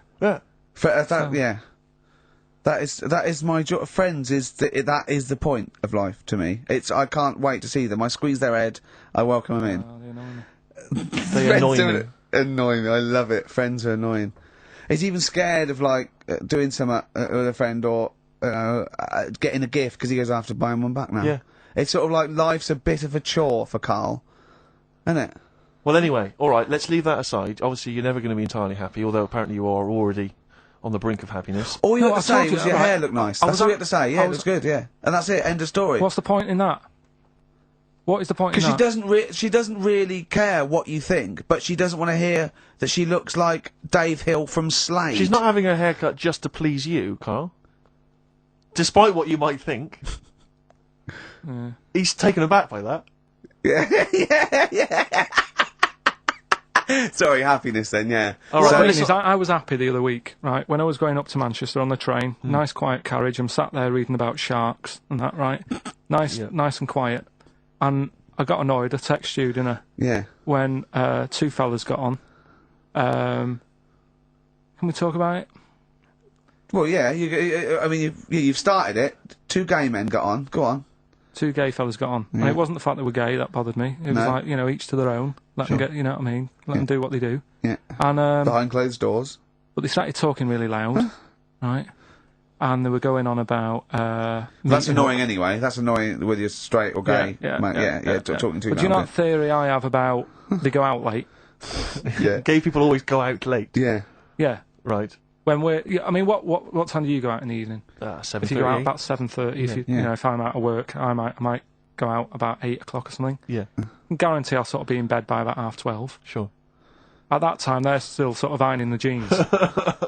That is my joy. Friends that is the point of life to me. I can't wait to see them. I squeeze their head. I welcome them in. They annoy me. Annoy me. I love it. Friends are annoying. He's even scared of like doing something with a friend or getting a gift because he goes after buying one back now. Yeah. It's sort of like life's a bit of a chore for Carl, isn't it? Well, anyway, all right. Let's leave that aside. Obviously, you're never going to be entirely happy, although apparently you are already on the brink of happiness. All you No, had I to say told was you, your right. hair looked nice. That's all you had to say. Yeah, it looks good. Yeah, and that's it. End of story. What's the point in that? What is the point in that? Because she doesn't really care what you think, but she doesn't want to hear that she looks like Dave Hill from Slade. She's not having her haircut just to please you, Carl. Despite what you might think. He's taken aback by that. Yeah. Sorry, happiness then, yeah. All right, So- I was happy the other week, right? When I was going up to Manchester on the train, nice quiet carriage, I'm sat there reading about sharks and that, right? Nice and quiet. And I got annoyed, I texted you, didn't I? Yeah. When two fellas got on. Can we talk about it? Well, yeah, you've started it. Two gay men got on. Go on. Two gay fellas got on. And it wasn't the fact they were gay that bothered me. It was like, each to their own. Let them get, you know what I mean? Let them do what they do. Yeah. And behind closed doors. But they started talking really loud, right? And they were going on about... That's annoying anyway. That's annoying whether you're straight or gay. Talking to you. But do you know what theory I have about they go out late? Yeah. Gay people always go out late. Yeah. Yeah. Right. When I mean, what time do you go out in the evening? 7:30. If you go out about 7:30, if I'm out of work, I might go out about 8 o'clock or something. Yeah. I guarantee I'll sort of be in bed by about 12:30. Sure. At that time, they're still sort of ironing the jeans,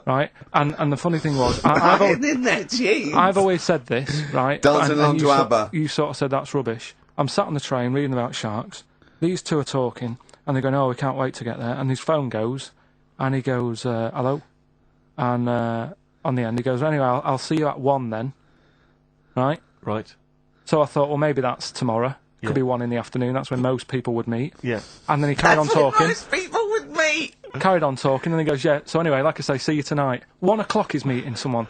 right? And the funny thing was, ironing their jeans. I've always said this, right? Dancing along to ABBA. You sort of said that's rubbish. I'm sat on the train reading about sharks. These two are talking, and they're going, "Oh, we can't wait to get there." And his phone goes, and he goes, "Hello," and on the end he goes, "Anyway, I'll see you at 1 then," right? Right. So I thought, well, maybe that's tomorrow. Could be 1 in the afternoon. That's when most people would meet. Yeah. And then he carried on talking. Most people would meet. mate! Carried on talking, and he goes, yeah, so anyway, like I say, see you tonight. 1 o'clock is meeting someone.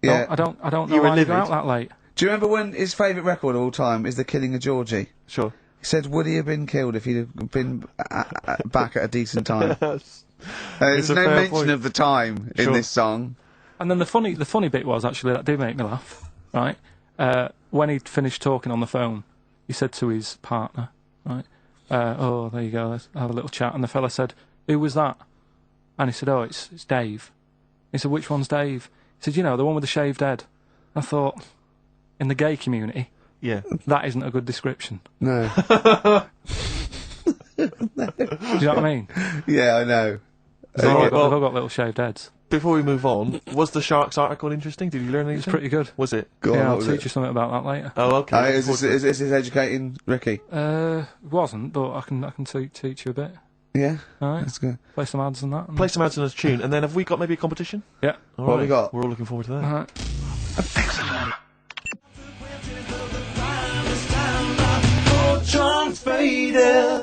Yeah. No, I don't know You were why you go livid. out that late. Do you remember when his favourite record of all time is The Killing of Georgie? Sure. He said, would he have been killed if he'd have been back at a decent time? It's There's a no fair mention point. of the time in Sure. this song. And then the funny bit was, actually, that did make me laugh, right? When he'd finished talking on the phone, he said to his partner, right, oh, there you go, let's have a little chat. And the fella said, who was that? And he said, oh, it's Dave. He said, which one's Dave? He said, you know, the one with the shaved head. I thought, in the gay community, Yeah. that isn't a good description. No. Do you know what I mean? Yeah, I know. They've Alright, all well, got little shaved heads. before we move on, was the Sharks article interesting? Did you learn anything? It's pretty good. Was it? Go on, Yeah, what I'll was teach it? you something about that later. Oh, okay. Is this educating Ricky? It wasn't, but I can teach you a bit. Yeah? Alright, That's good. play some ads and that. And Play some ads on a tune, and then have we got maybe a competition? Yeah. All What have we got? We're all looking forward to that. Alright.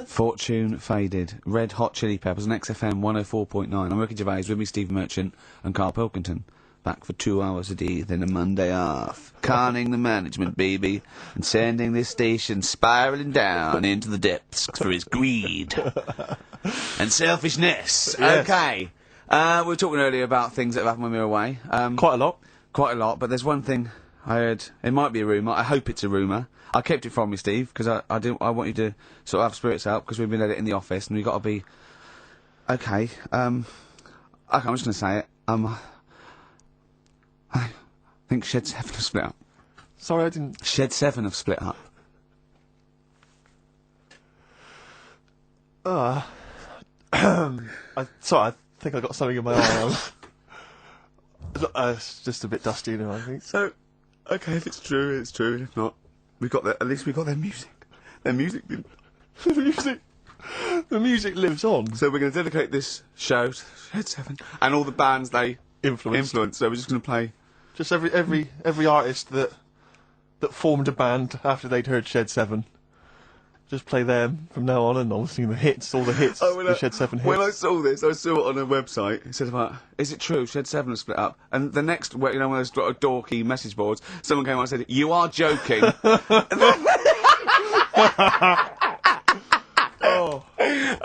Fortune Faded. Red Hot Chili Peppers on XFM 104.9. I'm Ricky Gervais, with me Steve Merchant and Karl Pilkington. Back for 2 hours a day, then a Monday off. Conning the management, baby, and sending this station spiralling down into the depths for his greed and selfishness. Yes. Okay. We were talking earlier about things that have happened when we were away. Quite a lot. Quite a lot, but there's one thing I heard. It might be a rumour. I hope it's a rumour. I kept it from you, Steve, because I want you to sort of have spirits out, because we've been at it in the office, and we've got to be... Okay, I'm just going to say it. I think Shed 7 have split up. Sorry, I didn't... Shed 7 have split up. Sorry, I think I got something in my eye. It's just a bit dusty, you know, I think. So, okay, if it's true, it's true, and if not, at least we got their music. Their music didn't... The music lives on. So we're going to dedicate this show to Shed 7 and all the bands they Influence. So we're just going to play... Just every artist that formed a band after they'd heard Shed 7. Just play them from now on, and obviously the hits, all the hits, the Shed 7 hits. When I saw this, I saw it on a website. It said about, is it true Shed 7 has split up? And the next, one of those dorky message boards, someone came on and said, you are joking.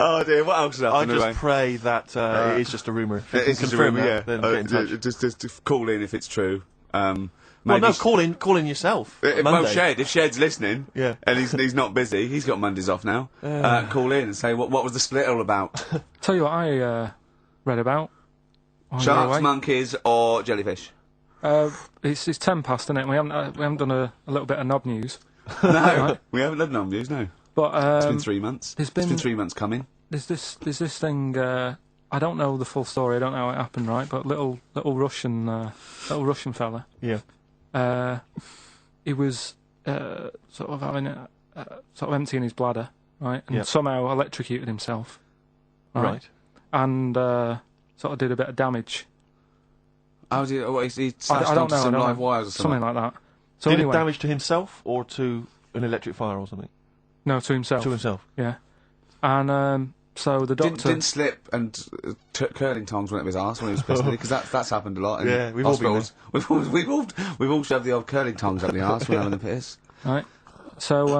Oh dear, what else has I happened? just pray that it is just a rumour. If you It's can just a confirm rumour, that, then get in touch. Just call in if it's true. Well, Maybe no, call in yourself. Well, Monday. Shed, if Shed's listening, Yeah. and he's not busy, he's got Mondays off now. Call in and say what was the split all about? Tell you what I read about. while you were Sharks, away. monkeys, or jellyfish? It's 10 past, isn't it? We haven't done a little bit of knob news. No, we haven't done news. No, But it's been 3 months. there's It's been been- 3 months coming. there's this thing. I don't know the full story. I don't know how it happened, right? But little Russian fella. Yeah. He was sort of having sort of emptying his bladder, right? And Yeah. somehow electrocuted himself. Right. And sort of did a bit of damage. How did he I slashed don't onto know. some I don't live know. wires or something? Something like that. So Did anyway, it damage to himself or to an electric fire or something? no, to himself. To himself. Yeah. And so the doctor. Didn't slip and curling tongs went up his arse when he was pissing, because that's happened a lot in Yeah, we've all been hospitals. We've all shoved the old curling tongs up the arse when having a piss. Right. So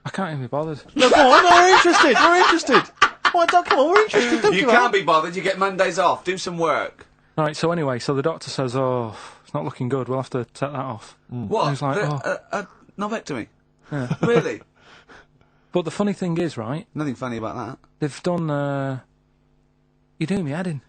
I can't even be bothered. No, go on, we're interested, we're interested. Come on, we're interested, don't You give can't up. be bothered. You get Mondays off. Do some work. Right. So anyway, so the doctor says, "Oh, it's not looking good. We'll have to take that off." What? He's like, a novectomy? Really? But the funny thing is, right? Nothing funny about that. They've done. You're doing me head in.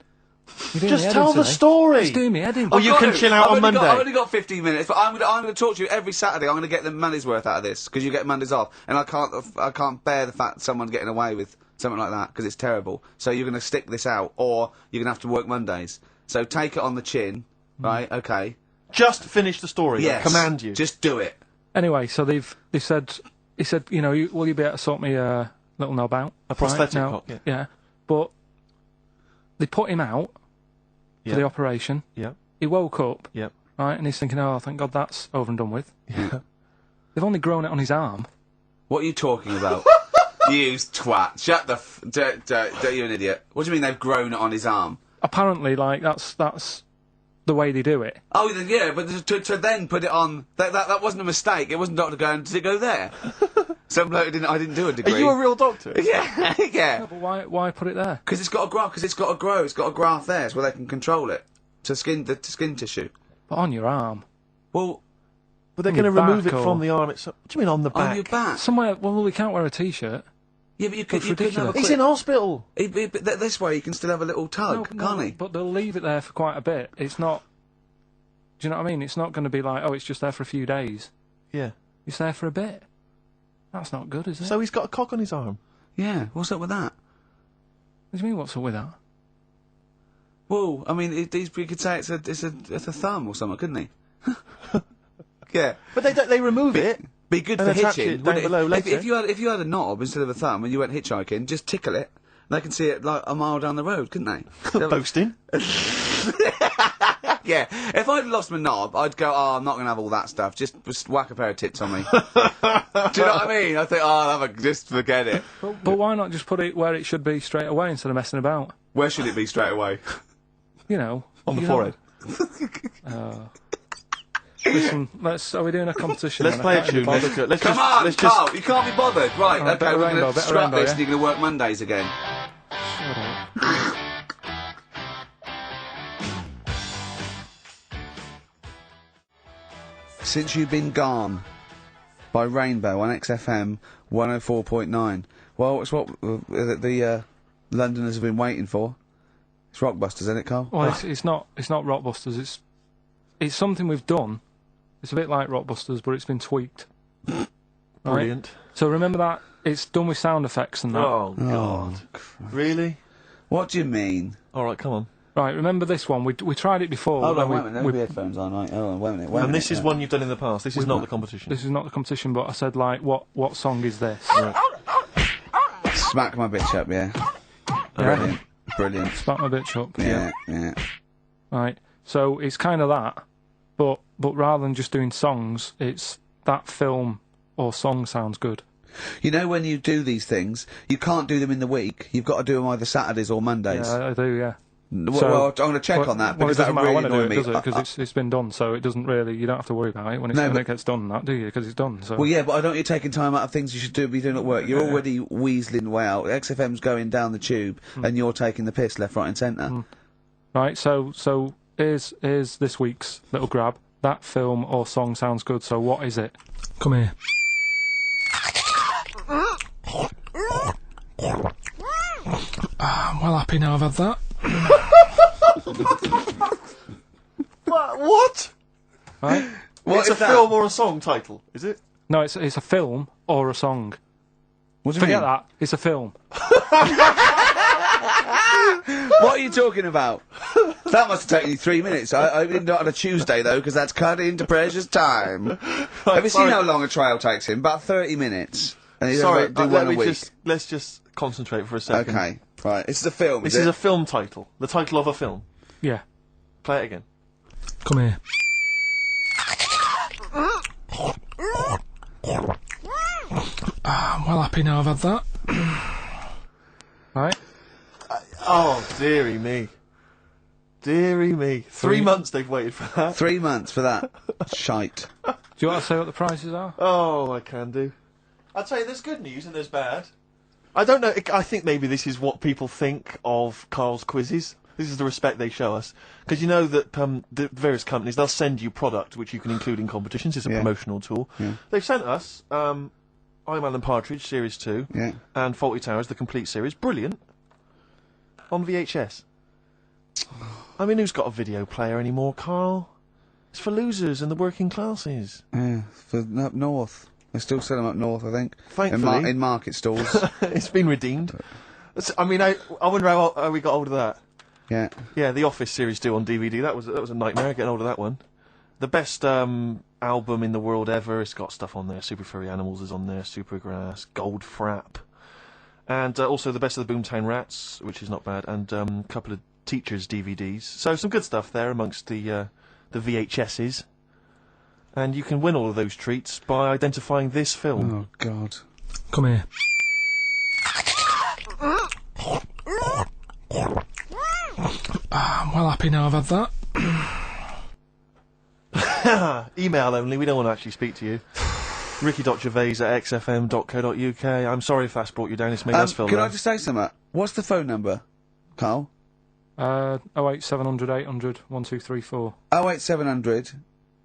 You're doing Just me head tell in the today. story. Just doing me head in. Well, you can chill out on Monday. I've only got 15 minutes, but I'm going to talk to you every Saturday. I'm going to get the money's worth out of this, because you get Mondays off, and I can't bear the fact someone's getting away with something like that, because it's terrible. So you're going to stick this out, or you're going to have to work Mondays. So take it on the chin, right? Okay. Just finish the story. Yes. I command you. Just do it. Anyway, so they said, he said, you know, will you be able to sort me a little knob out? A prosthetic Now, cock, yeah. Yeah. But they put him out Yeah. for the operation. Yeah. He woke up, Yeah. right, and he's thinking, oh, thank God that's over and done with. Yeah. They've only grown it on his arm. What are you talking about? You twat. Shut the you're an idiot. What do you mean they've grown it on his arm? Apparently, like, that's the way they do it. Oh, yeah, but to then put it on... That wasn't a mistake. It wasn't doctor going, did it go there? Some bloke I didn't do a degree. Are you a real doctor? Yeah, yeah. No, but why put it there? Because it's got to grow. It's got a graft there, so they can control it. To skin tissue. But on your arm. Well... But they're going to remove it from the arm itself. What do you mean on the back? On your back? Somewhere... Well, we can't wear a T-shirt. Yeah, but you could have a He's in hospital. But this way you can still have a little tug, can't he? But they'll leave it there for quite a bit. It's not... Do you know what I mean? It's not going to be like, oh, it's just there for a few days. Yeah. It's there for a bit. That's not good, is it? So he's got a cock on his arm? Yeah, what's up with that? What do you mean, what's up with that? Well, I mean, we could say it's a thumb or something, couldn't he? Yeah. But they remove it. Be good and for hitching. Down below If you had a knob instead of a thumb and you went hitchhiking, just tickle it. They can see it like a mile down the road, couldn't they? Boasting. Yeah. If I'd lost my knob, I'd go, oh, I'm not going to have all that stuff. Just whack a pair of tits on me. Do you know what I mean? I think, oh, just forget it. But why not just put it where it should be straight away instead of messing about? Where should it be straight away? You know. On the forehead. Listen, are we doing a competition? Let's play a tune. Come on, Carl, you can't be bothered. Right, okay, we're going to scrap this and you're going to work Mondays again. Shut up. Since You've Been Gone by Rainbow on XFM 104.9. Well, it's what the Londoners have been waiting for. It's Rockbusters, isn't it, Carl? Well, it's not Rockbusters. It's something we've done. It's a bit like Rockbusters, but it's been tweaked. Brilliant. So remember that it's done with sound effects and that. Oh God! Really? What do you mean? All right, come on. Right, remember this one? We tried it before. Hold on, wait a minute. There are headphones on, right? Hold on, wait a minute. And this is one you've done in the past. This is not the competition. This is not the competition, but I said, like, what song is this? Right. Smack My Bitch Up, yeah. Yeah. Brilliant. Smack My Bitch Up. Yeah. Right. So it's kind of that, but rather than just doing songs, it's that film or song sounds good. You know, when you do these things, you can't do them in the week. You've got to do them either Saturdays or Mondays. Yeah, I do, yeah. Well, I'm going to check on that, because it doesn't that matter really when I do annoys it, me. does it? Because it's been done, so it doesn't really... You don't have to worry about it when it gets done, that, do you? Because it's done, so... Well, yeah, but I don't want you taking time out of things you should be doing at work. You're already weaseling way out. XFM's going down the tube, and you're taking the piss left, right and centre. Right, so here's this week's little grab. That film or song sounds good, so what is it? Come here. I'm well happy now I've had that. What? Right? It's a film or a song title, is it? No, it's a film or a song. What do you Forget mean? that. It's a film. What are you talking about? That must have taken you 3 minutes. I didn't do it on a Tuesday, though, because that's cut into precious time. Have you seen how long a trial takes him? About 30 minutes. And he's Sorry, do one a week. let's just concentrate for a second. Okay, right. This is a film, This is a film title. The title of a film. Yeah. Play it again. Come here. I'm well happy now I've had that. Right? Oh, dearie me. Dearie me. 3 months they've waited for that. 3 months for that. Shite. Do you want to say what the prices are? Oh, I can do. I'll tell you, there's good news and there's bad. I don't know, I think maybe this is what people think of Carl's quizzes. This is the respect they show us. Because you know that the various companies, they'll send you product which you can include in competitions. It's a promotional tool. Yeah. They've sent us I'm Alan Partridge, Series 2, and Fawlty Towers, the complete series. Brilliant. On VHS. I mean, who's got a video player anymore, Carl? It's for losers and the working classes. Yeah, for up north. They still sell them up north, I think. Thankfully. In market stalls. It's been redeemed. I mean, I wonder how we got hold of that. Yeah. Yeah, The Office Series 2 on DVD. That was a nightmare getting hold of that one. The best album in the world ever. It's got stuff on there. Super Furry Animals is on there. Supergrass, Gold Frap, and also the best of the Boomtown Rats, which is not bad, and a couple of Teachers DVDs. So some good stuff there amongst the VHSs. And you can win all of those treats by identifying this film. Oh God. Come here. I'm well happy now I've had that. Email only, we don't want to actually speak to you. ricky.gervais@xfm.co.uk. I'm sorry if that's brought you down, it's made us feel Can low. I just say something? What's the phone number, Carl? 08700 800 1234. 08700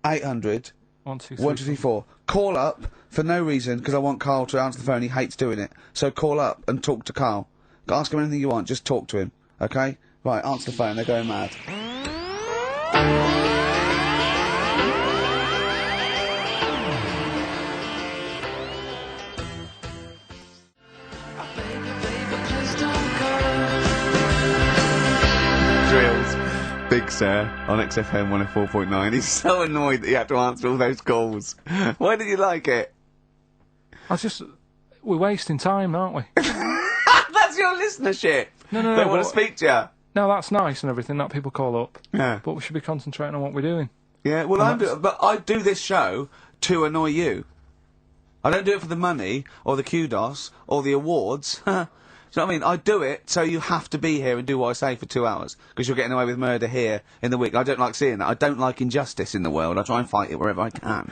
800 1234. Call up for no reason, because I want Carl to answer the phone. He hates doing it. So call up and talk to Carl. Ask him anything you want, just talk to him, okay? Right, answer the phone, they're going mad. Drills. Big Sir on XFM 104.9. He's so annoyed that you have to answer all those calls. Why did you like it? We're wasting time, aren't we? That's your listenership. No. They want to speak to you. No, that's nice and everything that people call up. Yeah. But we should be concentrating on what we're doing. Yeah, well, but I do this show to annoy you. I don't do it for the money, or the kudos, or the awards. Do you know what I mean? I do it so you have to be here and do what I say for 2 hours, because you're getting away with murder here in the week. I don't like seeing that. I don't like injustice in the world. I try and fight it wherever I can.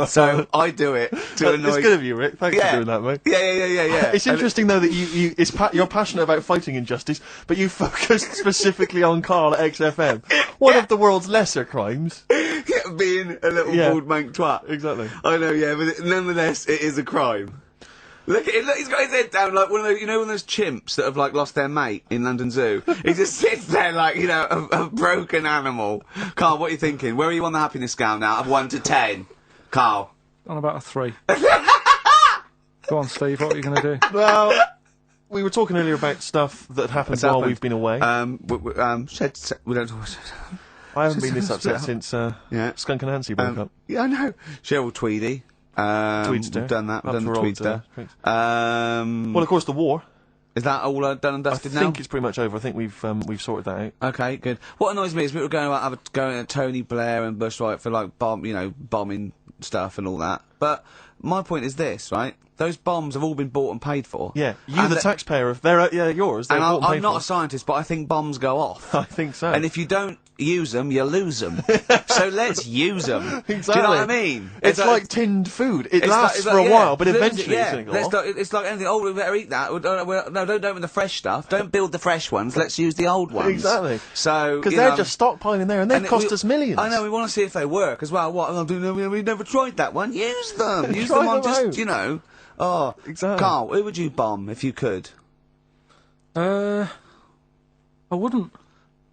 So I do it to annoy... It's good of you, Rick. Thanks for doing that, mate. Yeah. It's interesting, though, that you're passionate about fighting injustice, but you focus specifically on Karl at XFM. One of the world's lesser crimes. Being a little bald mank twat. Exactly. I know, yeah, but nonetheless, it is a crime. Look at him, look, he's got his head down like one of those, you know, one of those chimps that have, like, lost their mate in London Zoo? He just sits there like, you know, a broken animal. Carl, what are you thinking? Where are you on the happiness scale now, of 1 to 10? Carl? On about a 3. Go on, Steve, what are you going to do? Well, we were talking earlier about stuff that happened while we've been away. We don't talk... I haven't been this upset since Skunk and Nancy broke up. Yeah, I know. Cheryl Tweedy. Tweedster. We've done that. We've done the Tweedster. Well, of course, the war. Is that all done and dusted now? I think it's pretty much over. I think we've sorted that out. Okay, good. What annoys me is we were going at Tony Blair and Bush, right, for like bombing stuff and all that. But my point is this, right? Those bombs have all been bought and paid for. Yeah, you, the taxpayer, they're yours. They're bought and paid I'm not for. a scientist, but I think bombs go off. I think so. And if you don't use them, you lose them. So let's use them. Exactly. Do you know what I mean? It's like tinned food. It lasts for a while, but eventually it's going to go off. It's like anything. Oh, we better eat that. No, don't open the fresh stuff. Don't build the fresh ones. Let's use the old ones. Exactly. So because they're just stockpiling there, and they've cost us millions. I know. We want to see if they work as well. What? We've never tried that one. Use them. Use them on just, you know. Oh, exactly. Carl, who would you bomb if you could? I wouldn't.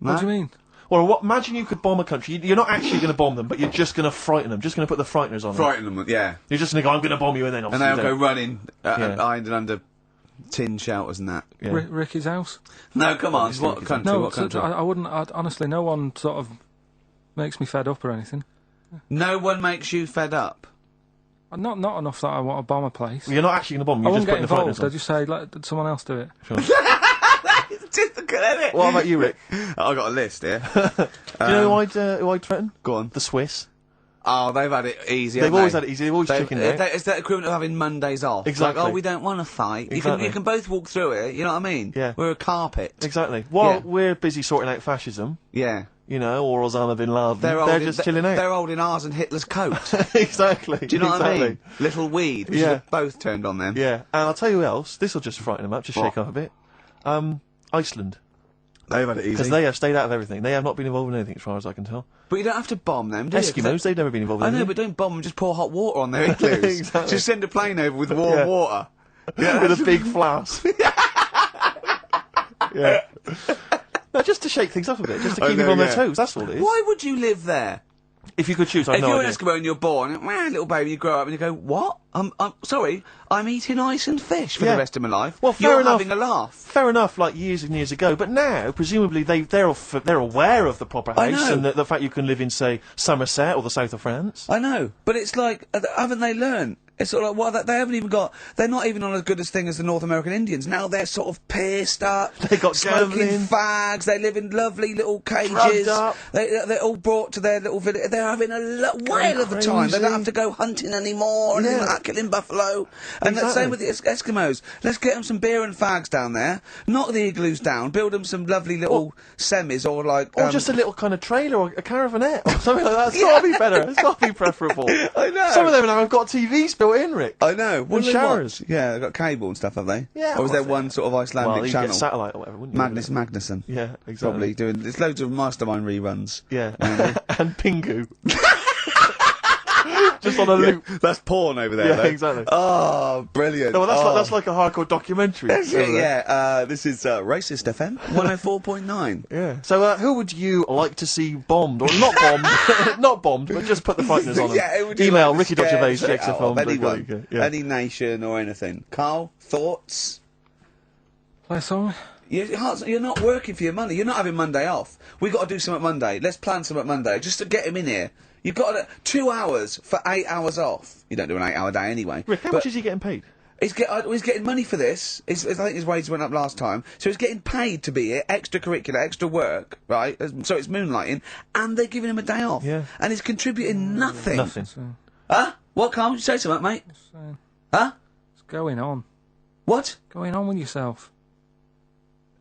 No? What do you mean? Well, imagine you could bomb a country. You're not actually going to bomb them, but you're just going to frighten them. Just going to put the frighteners on them. Frighten them, yeah. You're just going to go, I'm going to bomb you, and then obviously and they'll go running, hiding under tin shelters and that. Yeah. Ricky's house? No, come on. What country? No, what country? I wouldn't. Honestly, no one sort of makes me fed up or anything. No one makes you fed up? Not enough that I want to bomb a place. Well, you're not actually going to bomb them. I You're wouldn't just get putting involved. the I'd just say, let someone else do it. Sure. It's typical, isn't it? What about you, Rick? I got a list here. You know who I'd threaten? Go on. The Swiss. Oh, they've had it easy. They've always had it easy. They've always chicken out. It's that equivalent of having Mondays off. Exactly. Like, oh, we don't want to fight. Exactly. You can both walk through it. You know what I mean? Yeah. We're a carpet. Exactly. While we're busy sorting out fascism. Yeah. You know, or Osama bin Laden. They're just chilling out. They're holding ours and Hitler's coat. Exactly. Do you know what I mean? Little weed. We should have both turned on them. Yeah. And I'll tell you who else. This will just frighten them up. Just shake up a bit. Iceland. They've had it easy. Because they have stayed out of everything. They have not been involved in anything, as far as I can tell. But you don't have to bomb them, do you? Eskimos, they've never been involved in anything. I know, anything. but don't bomb them. Just pour hot water on their igloos. Exactly. Just send a plane over with warm water. Yeah, with a big flask. Yeah. No, just to shake things up a bit, just to keep them on their toes, that's all it is. Why would you live there? If you could choose, I've no idea. If you're an Eskimo and you're born, little baby, you grow up and you go, what? I'm sorry, I'm eating ice and fish for the rest of my life. Well, fair you're enough. having a laugh. Fair enough, like years and years ago, but now, presumably, they're aware of the proper house and the fact you can live in, say, Somerset or the south of France. I know, but it's like, haven't they learned? It's sort of like, well, they haven't even got. They're not even on as good a thing as the North American Indians. Now they're sort of pierced up. They got smoking gambling. fags. They live in lovely little cages. Drugged up. They're all brought to their little village. They're having a whale of a time. They don't have to go hunting anymore and anything like that, killing buffalo. And the same with the Eskimos. Let's get them some beer and fags down there. Knock the igloos down. Build them some lovely little semis or like. Or just a little kind of trailer or a caravanette or something like that. It's got to be better. It's got to be preferable. I know. Some of them now have got TVs built in, Rick. I know. What do they showers. watch? Yeah, they've got cable and stuff, have they? Yeah. Or is there one sort of Icelandic well, you channel? get satellite or whatever, wouldn't you? Magnus Magnuson. Yeah, exactly. Probably doing. There's loads of Mastermind reruns. Yeah. And Pingu. Just on a loop. That's porn over there. Yeah, though. exactly. Oh, brilliant. No, well, that's like a hardcore documentary. Yeah, this is Racist FM 104.9. Yeah. So, who would you like to see bombed, or not bombed, not bombed, but just put the frighteners on them? Yeah, it would you Email like to Ricky.Gervais, scare XFM. anyone, Yeah. any nation or anything. Carl, thoughts? Play a song? You're not working for your money. You're not having Monday off. We got to do something Monday. Let's plan something Monday just to get him in here. You've got 2 hours for 8 hours off. You don't do an 8-hour day anyway. Rick, how much is he getting paid? He's getting money for this. I think his wages went up last time, so he's getting paid to be here, extracurricular, extra work, right? So it's moonlighting, and they're giving him a day off. Yeah. And he's contributing nothing. Nothing. Huh? What, Carl? You say something, mate? Huh? What's going on? What? Going on with yourself?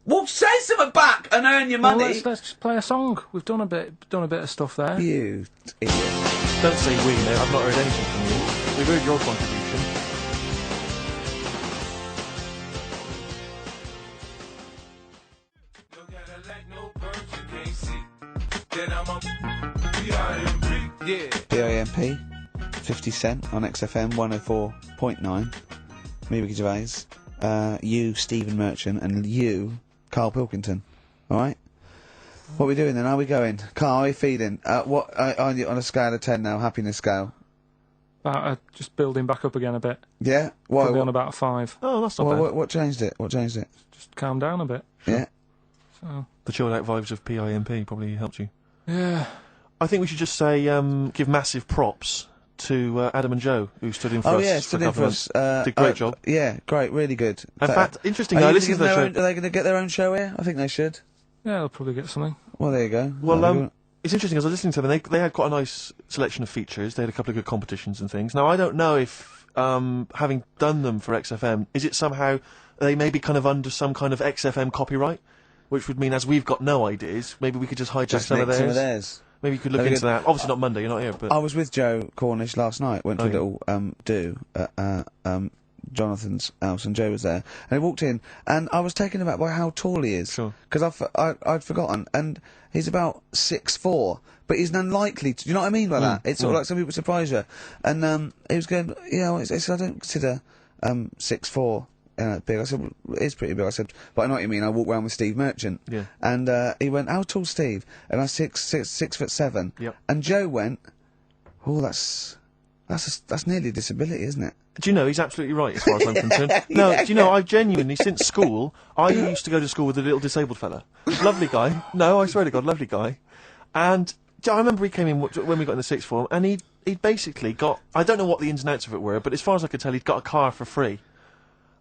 Well, say something back and earn your money. Well, let's just play a song. We've done a bit of stuff there. You idiot. Don't say we, mate. I've not heard anything from you. We've heard your contribution. PIMP, 50 Cent on XFM 104.9. Me, Ricky Gervais. You, Stephen Merchant, and you, Karl Pilkington. Alright? What are we doing then? How are we going? Carl, how are you feeling? What on a scale of 10 now, happiness scale? Just building back up again a bit. Yeah? Probably on about a 5. Oh, that's not bad. What changed it? What changed it? Just calm down a bit. Yeah. So. The chilled out vibes of PIMP probably helped you. Yeah. I think we should just say, give massive props to Adam and Joe, who stood in for us. Oh yeah, stood in for us. Did a great job. Yeah, great, really good. In fact, interestingly, I listened to the show. Are they going to get their own show here? I think they should. Yeah, they'll probably get something. Well, there you go. Well, it's interesting, as I was listening to them, they had quite a nice selection of features. They had a couple of good competitions and things. Now, I don't know if, having done them for XFM, is it somehow they may be kind of under some kind of XFM copyright? Which would mean, as we've got no ideas, maybe we could just hijack some of theirs. Maybe you could look into that. Obviously not Monday, you're not here, but... I was with Joe Cornish last night, went to a little do at Jonathan's house, and Joe was there. And he walked in, and I was taken aback by how tall he is. Sure. Because I'd forgotten, and he's about 6'4", but he's unlikely to... Do you know what I mean by that? It's sort of like some people surprise you. And he was going, I don't consider 6'4", big. I said, well, it is pretty big. I said, but I know what you mean. I walk around with Steve Merchant. Yeah. And he went, how tall's Steve? And I said, 6'7". Yep. And Joe went, oh, that's nearly a disability, isn't it? Do you know, he's absolutely right as far as I'm concerned. No, do you know, I've genuinely, since school, I used to go to school with a little disabled fella. Lovely guy. No, I swear to God, lovely guy. And I remember he came in when we got in the sixth form, and he'd basically got, I don't know what the ins and outs of it were, but as far as I could tell, he'd got a car for free.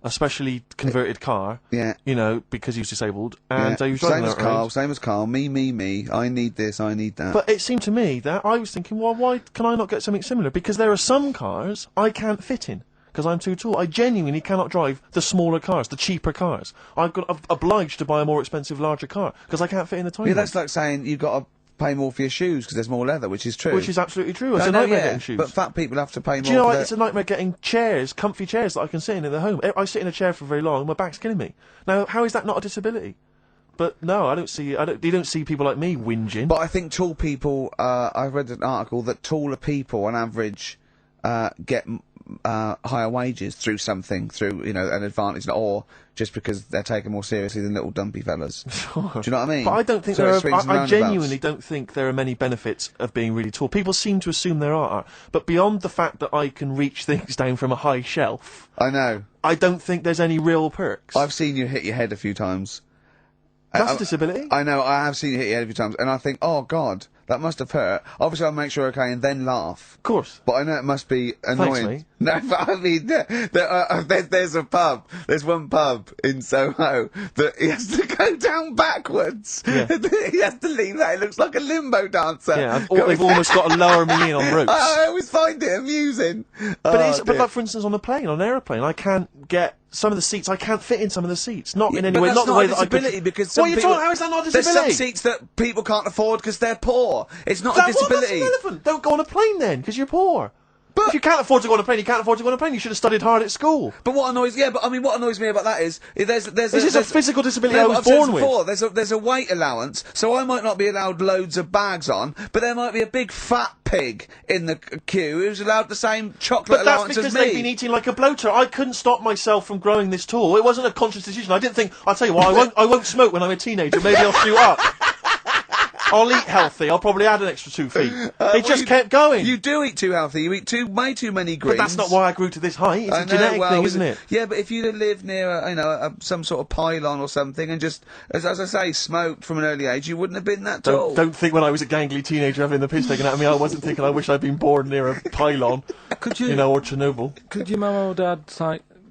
A specially converted car. Yeah. You know, because he was disabled. And he was driving same as Carl. Me. I need this, I need that. But it seemed to me that I was thinking, well, why can I not get something similar? Because there are some cars I can't fit in. Because I'm too tall. I genuinely cannot drive the smaller cars, the cheaper cars. I'm obliged to buy a more expensive, larger car. Because I can't fit in the tiny one. That's like saying you've got to pay more for your shoes because there's more leather, which is true. Which is absolutely true. It's a nightmare getting shoes. But fat people have to pay more. Do you know what? It's a nightmare getting chairs, comfy chairs that I can sit in the home. I sit in a chair for very long and my back's killing me. Now, how is that not a disability? But no, you don't see people like me whinging. But I think tall people, I've read an article that taller people on average get higher wages through an advantage, or just because they're taken more seriously than little dumpy fellas. Sure. Do you know what I mean? But I don't think I genuinely don't think there are many benefits of being really tall. People seem to assume there are, but beyond the fact that I can reach things down from a high shelf, I know. I don't think there's any real perks. I've seen you hit your head a few times. That's a disability. I know, I have seen you hit your head a few times, and I think, oh God, that must have hurt. Obviously, I'll make sure okay and then laugh. Of course. But I know it must be annoying. Thanks, mate. No, but I mean, there's a pub. There's one pub in Soho that he has to go down backwards. Yeah. He has to leave that. It looks like a limbo dancer. Yeah, they've almost got to lower me in on ropes. I always find it amusing. But like, for instance, on a plane, on an aeroplane, I can't get some of the seats. I can't fit in some of the seats. Not in any way. Not the way that I could. Because some people, how is that not a there's disability? some seats that people can't afford because they're poor. It's not a That's disability. irrelevant. Don't go on a plane then, because you're poor. But if you can't afford to go on a plane, you can't afford to go on a plane. You should have studied hard at school. But what annoys me about that is there's This is a physical disability I was I've said born this with. before, there's a weight allowance, so I might not be allowed loads of bags on, but there might be a big fat pig in the queue who's allowed the same chocolate But that's allowance because as me. they've been eating like a bloater. I couldn't stop myself from growing this tall. It wasn't a conscious decision. I didn't think, I'll tell you what, I won't smoke when I'm a teenager. Maybe I'll shoot up. I'll eat healthy. I'll probably add an extra 2 feet. It just kept going. You do eat too healthy. You eat way too many greens. But that's not why I grew to this height. It's a genetic thing, isn't it? Yeah, but if you lived near some sort of pylon or something and just, as I say, smoked from an early age, you wouldn't have been that tall. Don't think when I was a gangly teenager having the piss taken out of me, I wasn't thinking I wish I'd been born near a pylon. Could you, or Chernobyl. Could your mum or dad,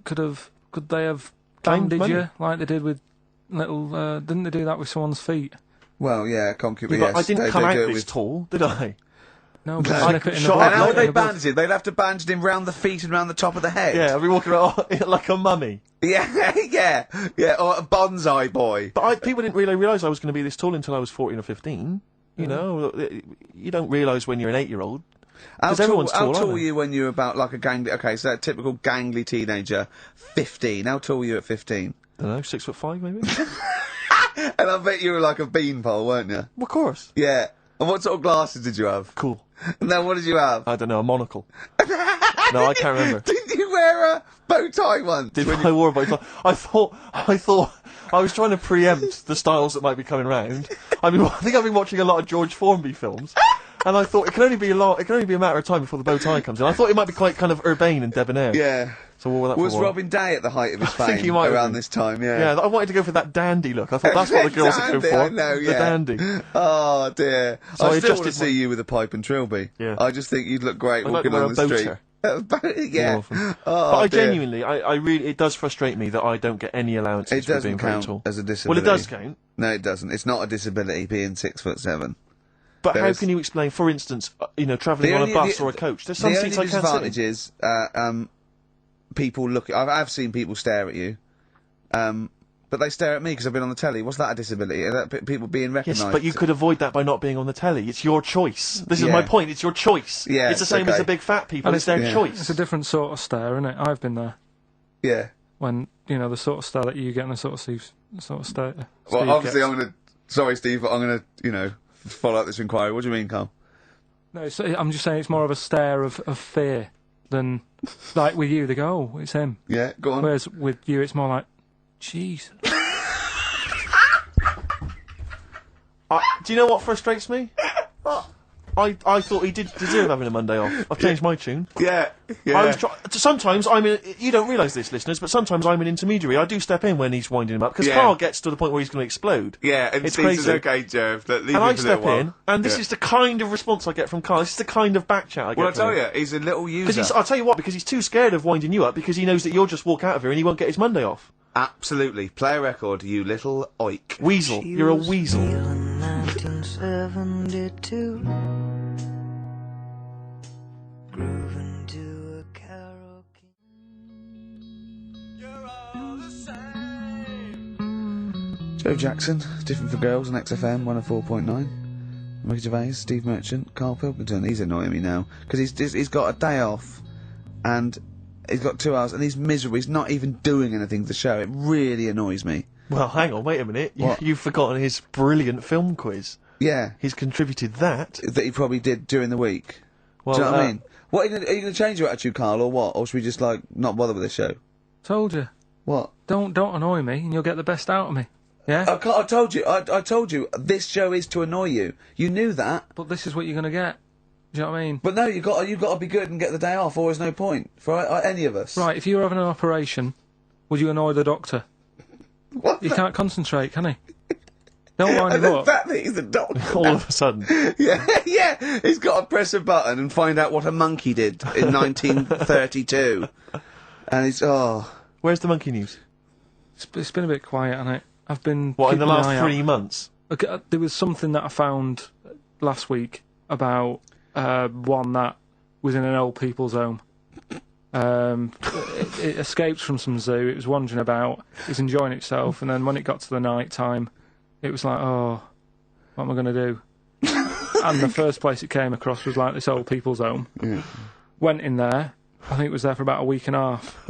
could they have Claimed banded money. you like they did with little? Didn't they do that with someone's feet? Well, yeah, concubine. But Yes, I didn't come they out do it this with tall, did I? No, but I slip it in the shot blood. And how would they in the blood. bandage it? They'd have to bandage him round the feet and round the top of the head. Yeah, I'd be walking around like a mummy. Yeah, yeah, or a bonsai boy. But people didn't really realise I was going to be this tall until I was 14 or 15. You know, you don't realise when you're an 8-year-old. Because everyone's tall, How aren't tall they? were you when you were about like a gangly? Okay, so that typical gangly teenager, 15. How tall were you at 15? I don't know, 6'5" maybe? And I bet you were like a beanpole, weren't you? Of course. Yeah. And what sort of glasses did you have? Cool. No, what did you have? I don't know, a monocle. No, I can't remember. Didn't you wear a bow tie once? Did I wore a bow tie? I thought I was trying to preempt the styles that might be coming round. I think I've been watching a lot of George Formby films, and I thought it can only be a matter of time before the bow tie comes in. I thought it might be quite kind of urbane and debonair. Yeah. So what that Was for a while. Robin Day at the height of his I think fame he might have around been. this time? Yeah. Yeah, I wanted to go for that dandy look. I thought that's what the girls would go Dandy, for. I know, The yeah. dandy. Oh dear. So I I still want to adjusted see you with a pipe and trilby. Yeah. I just think you'd look great I'd like walking to wear on a the street. boater. Yeah. More often. Oh, But I dear. genuinely, I really, it does frustrate me that I don't get any allowances It for being doesn't very count tall. as a Well, disability. it does count. No, it doesn't. It's not a disability being 6'7". But There's- how can you explain, for instance, travelling on a bus or a coach? There's some the seats only I can't sit in. disadvantage is people look. I've seen people stare at you, but they stare at me because I've been on the telly. What's that a disability? Is that people being recognised? Yes, but you could avoid that by not being on the telly. It's your choice. This is Yeah. my point. It's your choice. Yeah, it's the same as okay. the big fat people. And It's their yeah. choice. It's a different sort of stare, isn't it? I've been there. Yeah. When, the sort of stare that you get and the sort of stare... Well, Steve obviously, gets. Sorry, Steve, but I'm gonna, follow up this inquiry. What do you mean, Carl? No, I'm just saying it's more of a stare of fear than... Like, with you, they go, oh, it's him. Yeah, go on. Whereas with you, it's more like, jeez. Do you know what frustrates me? I thought he did deserve having a Monday off. I've changed my tune. Yeah, yeah. I was sometimes you don't realise this, listeners, but sometimes I'm an intermediary. I do step in when he's winding him up, because Yeah. Carl gets to the point where he's going to explode. Yeah, and It's Steve says, crazy. okay, Jerv, leave And me I for a step little while. in, and this Yeah. is the kind of response I get from Carl. This is the kind of back chat I get Well, I from tell him. you, he's a little Because user. I'll tell you what, because he's too scared of winding you up, because he knows that you'll just walk out of here and he won't get his Monday off. Absolutely. Play a record, you little oik. Weasel. You're a weasel. 1972. Grooving to a karaoke. You're all the same. Joe Jackson, Different for Girls on XFM 104.9. Ricky Gervais, Steve Merchant, Karl Pilkington. He's annoying me now because he's got a day off and he's got 2 hours and he's miserable. He's not even doing anything to the show. It really annoys me. Well, hang on, wait a minute. What? You've forgotten his brilliant film quiz. Yeah, He's contributed that. that he probably did during the week. Well, Do you know what I mean? What are you going to change your attitude, Karl, or what? Or should we just not bother with this show? Told you. What? Don't annoy me, and you'll get the best out of me. Yeah? I told you. I told you. This show is to annoy you. You knew that. But this is what you're going to get. Do you know what I mean? But no, you got to be good and get the day off, or there's no point for any of us. Right, if you were having an operation, would you annoy the doctor? What? He can't concentrate, can he? Don't wind him the up. fact that he's a doctor. All of a sudden. yeah, he's got to press a button and find out what a monkey did in 1932. And he's, Where's the monkey news? It's been a bit quiet, hasn't it? I've been... What, in the keeping an last eye 3 months? Okay, there was something that I found last week about one that was in an old people's home. It escaped from some zoo, it was wandering about, it was enjoying itself, and then when it got to the night time, it was like, oh, what am I going to do? And the first place it came across was like this old people's home. Yeah. Went in there, I think it was there for about a week and a half,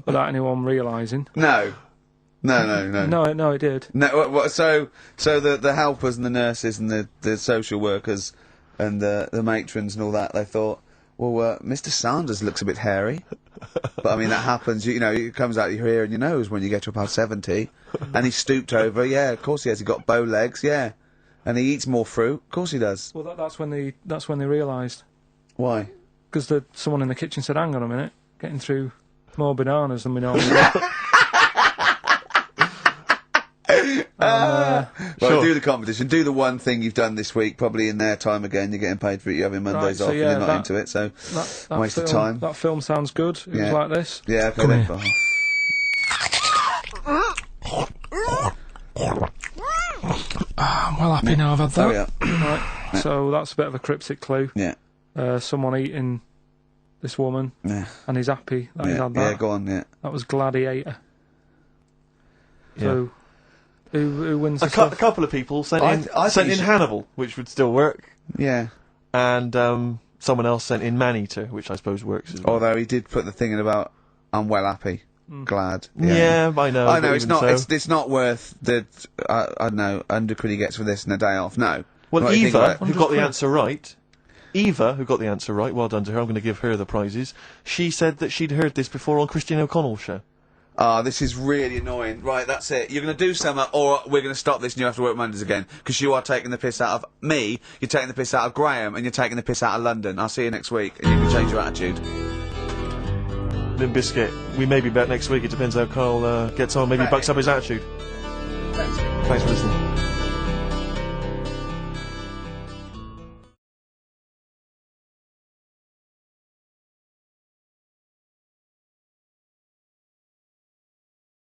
without anyone realising. No, No, it did. No, so the helpers and the nurses and the social workers and the matrons and all that, they thought, well, Mr. Sanders looks a bit hairy. But I mean, that happens, you know, it comes out your ear and your nose when you get to about 70. And he's stooped over, yeah, of course he has. He's got bow legs, yeah. And he eats more fruit, of course he does. Well, that's when they realised. Why? Because someone in the kitchen said, hang on a minute, getting through more bananas than we normally do. Well, Sure. do the competition. Do the one thing you've done this week, probably in their time again. You're getting paid for it. You're having Mondays off and you're not into it, so that waste film, of time. That film sounds good. It was like this. Yeah, okay, Come then. here. I'm well happy now I've had that. Hurry up. Right, so that's a bit of a cryptic clue. Yeah. Someone eating this woman, Yeah. and he's happy that he's had that. Yeah, go on, yeah. That was Gladiator. Yeah. So, who wins A the stuff? couple of people sent I in think you should- Hannibal, which would still work, Yeah. and someone else sent in Maneater, which I suppose works as well. Although he did put the thing in about, I'm well happy. Glad. Yeah, I know. I know, but it's even not, so. it's not worth the, I don't know, 100 quid he gets for this and a day off, no. Well, What do you think Eva, about it? who got the answer right, well done to her, I'm going to give her the prizes, she said that she'd heard this before on Christian O'Connell's show. Ah, this is really annoying. Right, that's it. You're going to do something, or we're going to stop this and you have to work Mondays again. Because you are taking the piss out of me, you're taking the piss out of Graham, and you're taking the piss out of London. I'll see you next week, and you can change your attitude. Limp Bizkit, we may be back next week, it depends how Carl gets on, maybe he bucks up his attitude. Thanks for listening.